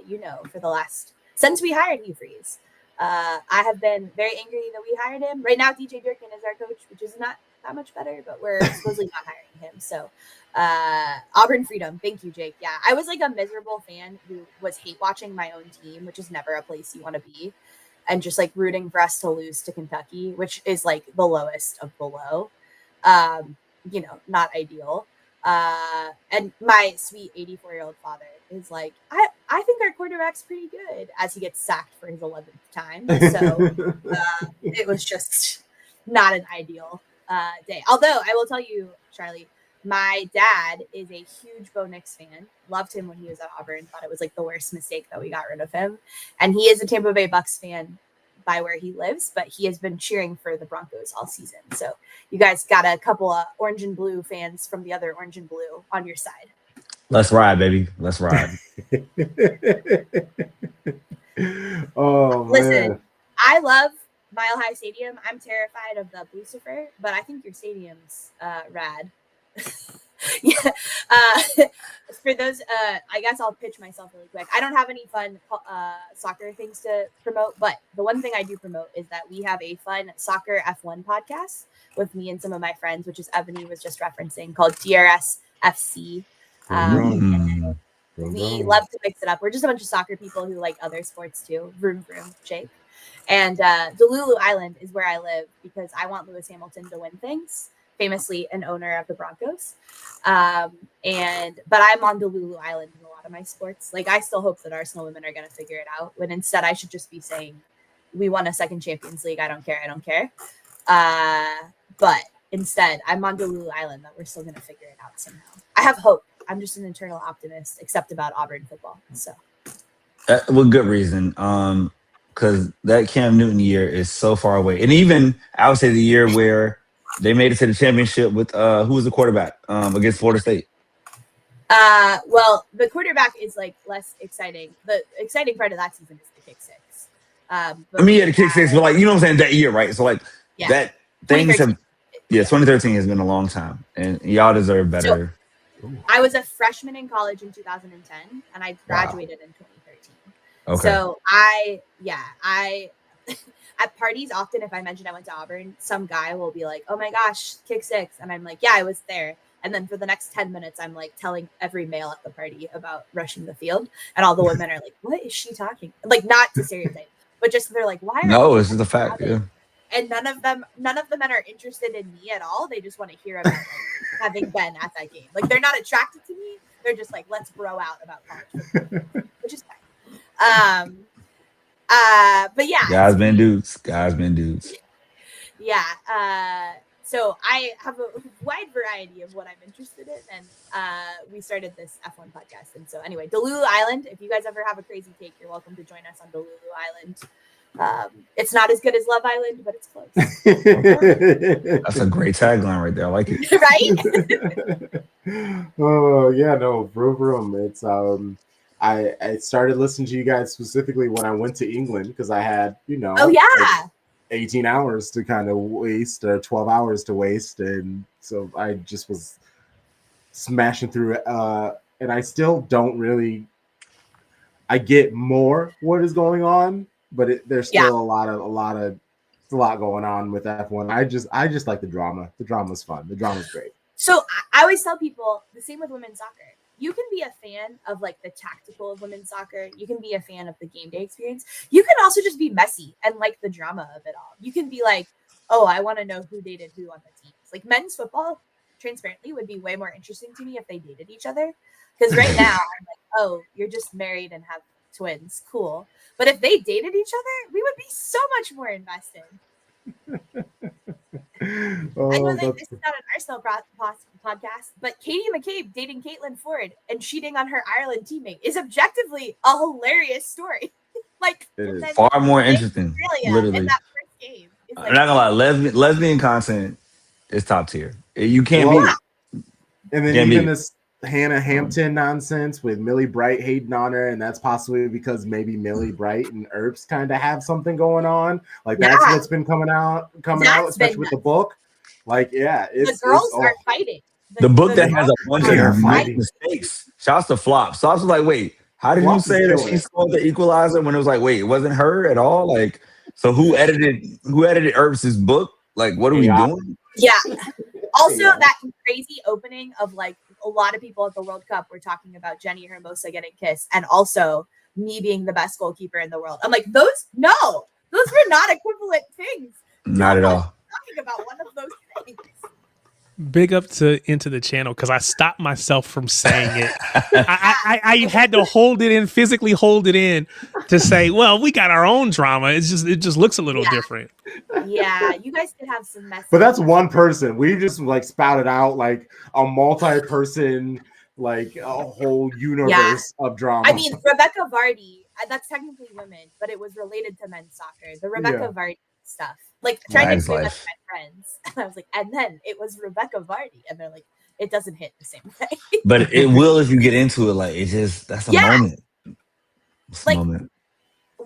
since we hired Hugh Freeze, I have been very angry that we hired him. Right now, DJ Durkin is our coach, which is not that much better, but we're supposedly not hiring him. So Auburn Freedom. Thank you, Jake. Yeah, I was like a miserable fan who was hate watching my own team, which is never a place you want to be. and just like rooting for us to lose to Kentucky, which is like the lowest of the low. Not ideal. And my sweet 84-year-old father is like, I think our quarterback's pretty good, as he gets sacked for his 11th time. So it was just not an ideal day. Although I will tell you, Charlie, my dad is a huge Bo Nix fan. Loved him when he was at Auburn. Thought it was like the worst mistake that we got rid of him. And he is a Tampa Bay Bucks fan by where he lives, but he has been cheering for the Broncos all season. So you guys got a couple of orange and blue fans from the other orange and blue on your side. Let's ride, baby. Let's ride. Listen, man. I love Mile High Stadium. I'm terrified of the Lucifer, but I think your stadium's rad. Yeah. For those, I guess I'll pitch myself really quick. I don't have any fun soccer things to promote, but the one thing I do promote is that we have a fun soccer F1 podcast with me and some of my friends, which is Ebony was just referencing, called DRS FC. We love to mix it up. We're just a bunch of soccer people who like other sports too. Vroom, vroom, Jake. And Delulu Island is where I live because I want Lewis Hamilton to win things. Famously an owner of the Broncos. But I'm on Delulu Island in a lot of my sports. Like, I still hope that Arsenal women are going to figure it out, when instead I should just be saying, we won a second Champions League. I don't care. But instead, I'm on Delulu Island, that we're still going to figure it out somehow. I have hope. I'm just an eternal optimist, except about Auburn football. So, with good reason. Because that Cam Newton year is so far away. And even, I would say, the year where they made it to the championship with who was the quarterback against Florida State? Well, the quarterback is like less exciting. The exciting part of that season is the kick six. The kick six, but like, you know what I'm saying, that year, right? So like that things have 2013 has been a long time, and y'all deserve better. So, I was a freshman in college in 2010, and I graduated in 2013. Okay. So I at parties, often if I mention I went to Auburn, some guy will be like, oh my gosh, kick six. And I'm like, yeah, I was there. And then for the next 10 minutes, I'm like telling every male at the party about rushing the field. And all the women are like, what is she talking? Like, not to stereotype, but just they're like, why? No, it's just a fact. Yeah. And none of the men are interested in me at all. They just want to hear about having been at that game. Like, they're not attracted to me. They're just like, let's bro out about college football, which is fine. But yeah, guys been dudes. Yeah. So I have a wide variety of what I'm interested in, and we started this F1 podcast. And so anyway, Delulu Island, if you guys ever have a crazy take, you're welcome to join us on Delulu Island. It's not as good as Love Island, but it's close. That's a great tagline right there. I like it. Right? Oh yeah, no, vroom vroom. It's I started listening to you guys specifically when I went to England, because I had, like 18 hours to kind of waste, or 12 hours to waste, and so I just was smashing through it. And I still don't really. I get more what is going on, but there's still a lot going on with F1. I just like the drama. The drama's fun. The drama's great. So I always tell people the same with women's soccer. You can be a fan of like the tactical of women's soccer. You can be a fan of the game day experience. You can also just be messy and like the drama of it all. You can be like, oh, I want to know who dated who on the teams. Like, men's football, transparently, would be way more interesting to me if they dated each other. Because right now, I'm like, oh, you're just married and have twins. Cool. But if they dated each other, we would be so much more invested. I know that this is not an Arsenal podcast, but Katie McCabe dating Caitlin Ford and cheating on her Ireland teammate is objectively a hilarious story. Like, it is far more interesting. Literally, in that first game. Like, I'm not gonna lie, lesbian content is top tier. You can't beat it. And then even this Hannah Hampton nonsense with Millie Bright hating on her, and that's possibly because maybe Millie Bright and Earps kind of have something going on. Like, that's what's been coming out, especially with the book. Like, the girls are fighting. The book that has a bunch of mistakes. Shouts to Flop. So I was like, wait, how did you say that she scored the equalizer when it was like, wait, it wasn't her at all? Like, so who edited Earps' book? Like, what are we doing? Yeah. Also, that crazy opening of like a lot of people at the World Cup were talking about Jenny Hermosa getting kissed, and also me being the best goalkeeper in the world. I'm like, those Those were not equivalent things. Not at all. Talking about one of those things. Big up to Into the Channel because I stopped myself from saying it. I had to hold it in, physically hold it in to say, well, we got our own drama. It just looks a little different. Yeah, you guys could have some mess. But that's one person. We just like spouted out like a multi-person, like a whole universe of drama. I mean, Rebecca Vardy, that's technically women, but it was related to men's soccer. The Rebecca Vardy stuff. Like trying to explain that to my friends. And I was like, and then it was Rebecca Vardy. And they're like, it doesn't hit the same way. But it will if you get into it. Like, it just, that's a moment. It's a moment.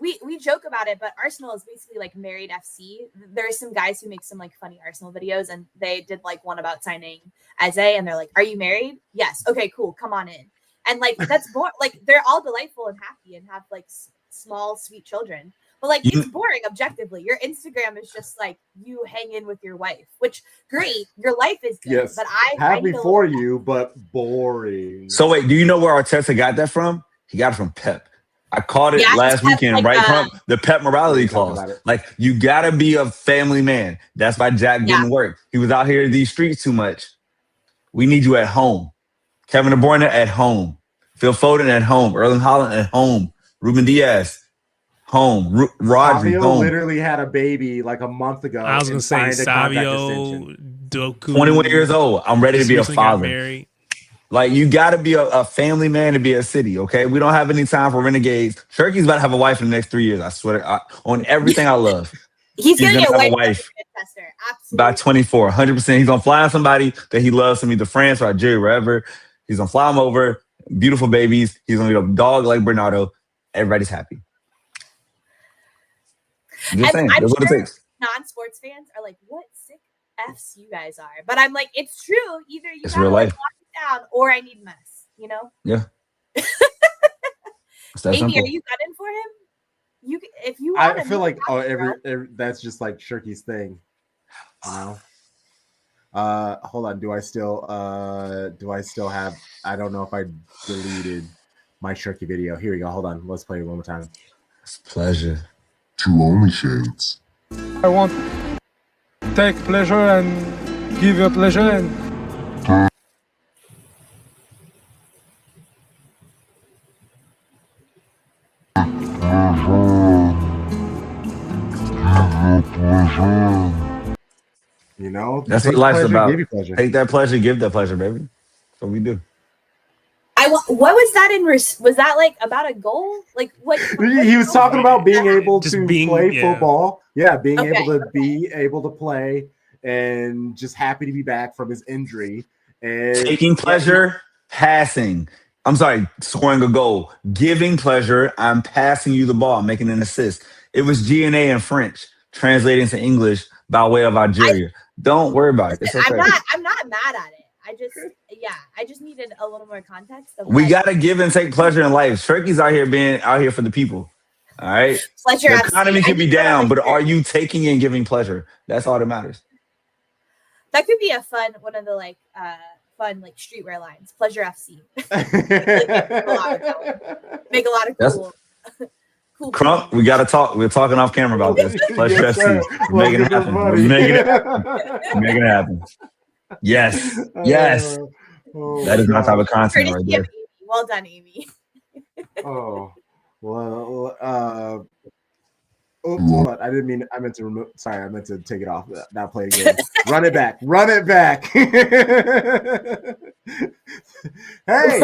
We joke about it, but Arsenal is basically like married FC. There's some guys who make some like funny Arsenal videos, and they did like one about signing Eze, and they're like, "Are you married?" Yes. Okay, cool. Come on in. And like that's like they're all delightful and happy and have like small sweet children. But like it's boring objectively. Your Instagram is just like you hang in with your wife, which great. Your life is good. Yes, but I happy for you, but boring. So wait, do you know where Arteta got that from? He got it from Pep. I caught it last weekend, like, right from the Pep morality clause. Like, you gotta be a family man. That's why Jack didn't work. He was out here in these streets too much. We need you at home. Kevin De Bruyne at home. Phil Foden at home. Erling Haaland at home. Ruben Diaz home. Rodri home. Literally had a baby like a month ago. I was gonna say Savio, Doku, 21 years old. I'm ready to be a father. Like, you got to be a family man to be a city, okay? We don't have any time for renegades. Turkey's about to have a wife in the next 3 years, I swear. On everything I love. He's going to get have a wife by 24. 100%. He's going to fly on somebody that he loves from either France or Algeria, wherever. He's going to fly him over. Beautiful babies. He's going to get a dog like Bernardo. Everybody's happy. Just saying. That's what it takes. Non-sports fans are like, what sick Fs you guys are. But I'm like, it's true. Either you it's real life. Down or I need mess, you know? Yeah. Amy, are you gunning for him? You, if you want I feel like every that's just like Shirky's thing. You know? Hold on. Do I still have, I don't know if I deleted my Shirky video. Here we go. Hold on. Let's play it one more time. It's a pleasure. Two only shades. I want to take pleasure and give you pleasure and you know, that's what life's about. Take that pleasure, give that pleasure, baby. That's what we do. What was that in? Was that like about a goal? Like what? He was talking about being able to play football. Yeah, being able to play, and just happy to be back from his injury and taking pleasure, passing. I'm sorry, scoring a goal, giving pleasure. I'm passing you the ball, making an assist. It was G&A in French, translating to English by way of Algeria. Don't worry about it. It's okay. I'm not mad at it. I just needed a little more context. We gotta give and take pleasure in life. Turkey's out here for the people. All right. Pleasure. The economy could be down, but are you taking and giving pleasure? That's all that matters. That could be a one of the fun streetwear lines. Pleasure FC. Make a lot of cool. Cool. Crump, we gotta talk. We're talking off camera about this. Pleasure FC. We're making it happen. We're making it happen. Yes. Yes. That is my type of content right there. Well done, Amy. Well, hold on. I meant to remove. Sorry, I meant to take it off. Not play again. Run it back. Run it back. Hey,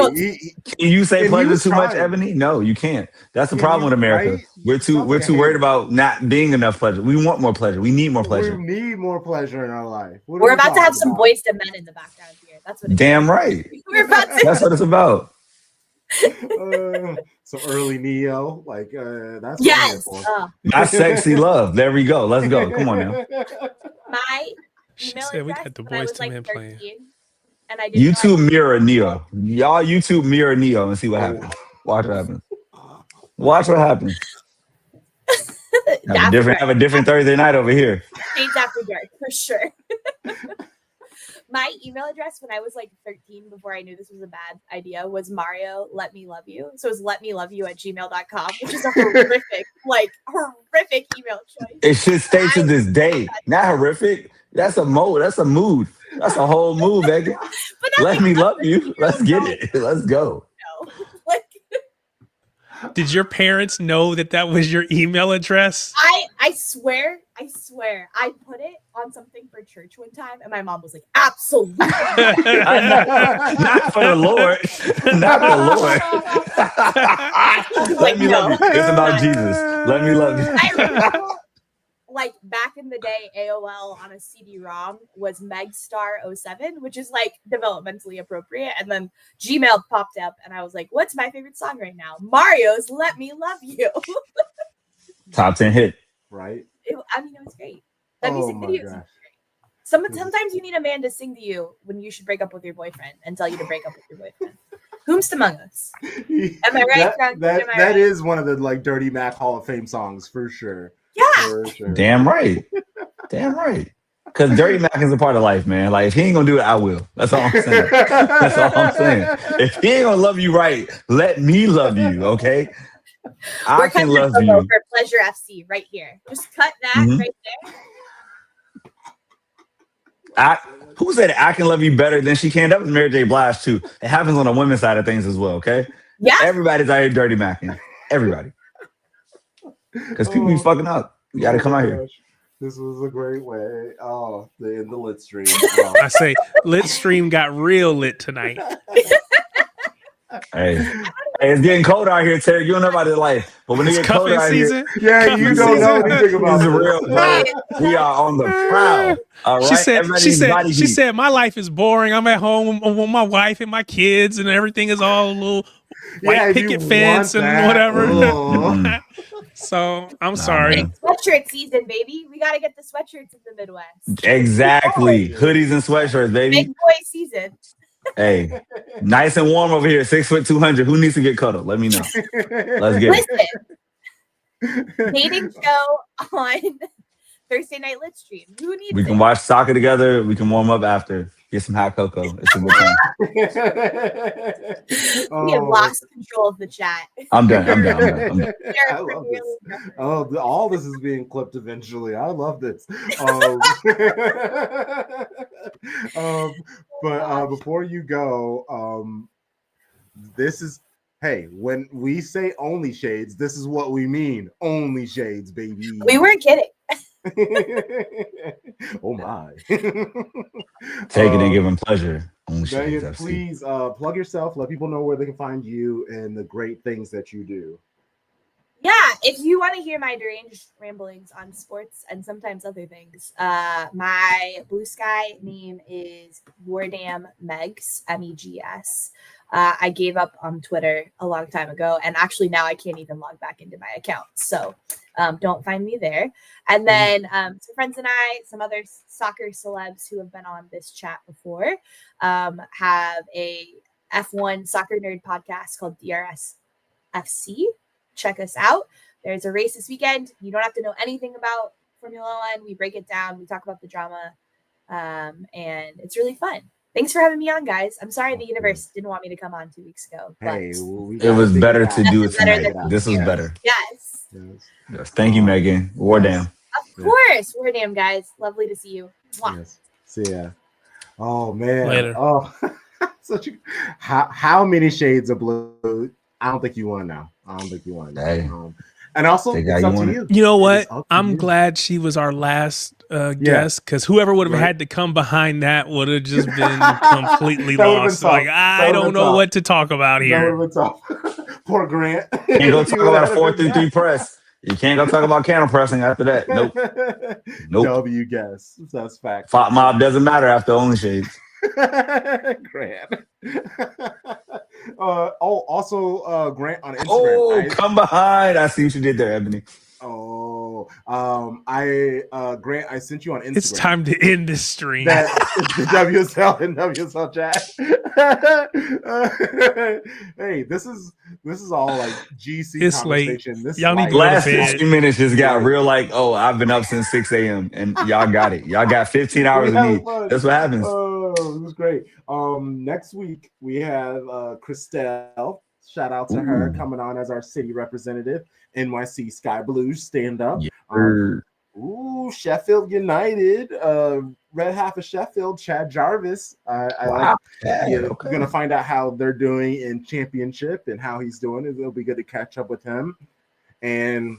can you say pleasure too much, Ebony? No, you can't. That's the problem with America. Right? We're too worried about not being enough pleasure. We want more pleasure. We need more pleasure. We need more pleasure in our life. We're about to have some Boyz II Men in the background here. That's what. Damn right. We're about to. That's what it's about. Some early Neo, that's yes. My sexy love. There we go. Let's go. Come on now. My email address, we got the Boyz II Men playing. And I YouTube mirror Neo. Y'all YouTube mirror Neo and see what happens. Watch what happens. Watch what happens. Have a different Thursday night over here. Shades after dark for sure. My email address when I was like 13, before I knew this was a bad idea, was Mario Let Me Love You. So it's letmeloveyou@gmail.com, which is a horrific email choice. It should stay to this day. Not horrific. That's a mode. That's a mood. That's a whole mood, Meghan. Let me love you. Let's get it. Let's go. No. Like, Did your parents know that was your email address? I swear, I put it on something for church one time, and my mom was like, "Absolutely, Not for the Lord. Not the Lord. Let me love you. It's about Jesus. Let me love you. I remember, like back in the day, AOL on a CD-ROM was Megstar07, which is like developmentally appropriate, and then Gmail popped up, and I was like, "What's my favorite song right now? Mario's Let Me Love You." Top 10 hit. Right? It was great. That music my video is gosh. great. Sometimes you need a man to sing to you when you should break up with your boyfriend and tell you to break up with your boyfriend. Whomst among us? Am I right? That is one of the like Dirty Mac Hall of Fame songs for sure. Yeah. For sure. Damn right. Damn right. Because Dirty Mac is a part of life, man. Like, if he ain't going to do it, I will. That's all I'm saying. That's all I'm saying. If he ain't going to love you right, let me love you, okay? I can love you. For Pleasure FC right here. Just cut that right there. Who said I can love you better than she can? That was Mary J. Blige, too. It happens on the women's side of things as well, okay? Yeah. Everybody's out here dirty macking. Everybody. Because people be fucking up. You got to come out here. This was a great way. Oh, the lit stream. I say, lit stream got real lit tonight. Hey, it's getting cold out here, Terry. You don't know about this life, but when it gets cold out season. Here, yeah, you don't know anything about this. This Is real, bro. We are on the prowl. All right. She said, my life is boring. I'm at home with my wife and my kids, and everything is all a little white picket fence and whatever. So I'm sorry. Sweatshirt season, baby. We gotta get the sweatshirts in the Midwest. Exactly. Hoodies and sweatshirts, baby. Big boy season. Hey, nice and warm over here. 6'200". Who needs to get cuddled? Let me know. Let's get it. Dating show on Thursday night lit stream. Who needs We can watch soccer together. We can warm up after. Get some hot cocoa. It's a good time. We have lost control of the chat. I'm done. I love this. Oh, all this is being clipped eventually. I love this. But before you go, this is, hey, when we say only shades, this is what we mean. Only shades, baby. We weren't kidding. Oh my. Take it and give them pleasure. Only shades, Meghan, please plug yourself. Let people know where they can find you and the great things that you do. Yeah, if you want to hear my deranged ramblings on sports and sometimes other things, my Blue Sky name is Wardam Megs, Megs. I gave up on Twitter a long time ago, and actually now I can't even log back into my account. So don't find me there. And then some friends and I, some other soccer celebs who have been on this chat before, have a F1 soccer nerd podcast called DRS FC. Check us out. There's a race this weekend. You don't have to know anything about Formula One. We break it down. We talk about the drama, and it's really fun. Thanks for having me on, guys. I'm sorry the universe didn't want me to come on 2 weeks ago. But hey, it was better to do it tonight. This was better. Yes. Yes. Thank you, Meghan. Wardam. Of course. Wardam, guys. Lovely to see you. Yes. See ya. Oh man. Later. Oh, how many shades of blue? I don't think you want to know. Hey. And also, it's up to you. You know what? I'm glad she was our last guest, because whoever would have had to come behind that would have just been completely lost. Like, I don't know what to talk about here. Poor Grant. You can't go talk about a 4-3-3 press. You can't go talk about candle pressing after that. Nope. W guess. That's fact. Fop mob doesn't matter after only shades. Grant. Also Grant on Instagram. Come behind. I see what you did there, Ebony. Grant, I sent you on Instagram. It's time to end this stream. The WSL and WSL chat. Hey, this is all like GC it's conversation. Late. Y'all need to last 15 minutes just got real like, I've been up since 6 a.m. and y'all got it. Y'all got 15 hours of me. That's what happens. it was great. Next week we have Christelle. Shout out to her coming on as our city representative. NYC Sky Blues stand up. Sheffield United. Red half of Sheffield, Chad Jarvis. I like. You're gonna find out how they're doing in championship and how he's doing. It'll be good to catch up with him. And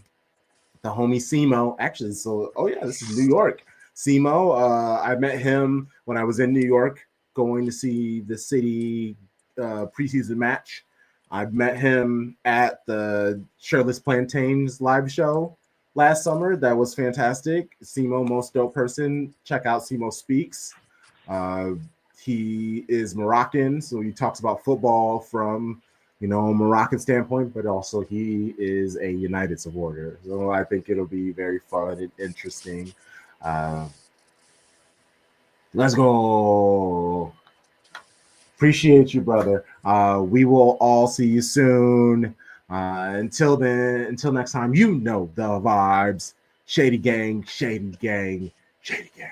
the homie Simo. Actually, this is New York. Simo, I met him when I was in New York going to see the city preseason match. I met him at the Shirtless Plantains live show last summer. That was fantastic. Simo, most dope person. Check out Simo Speaks. He is Moroccan, so he talks about football from a Moroccan standpoint, but also he is a United supporter. So I think it'll be very fun and interesting. Let's go. Appreciate you, brother. We will all see you soon. Until then, until next time, the vibes. Shady gang, shady gang, shady gang.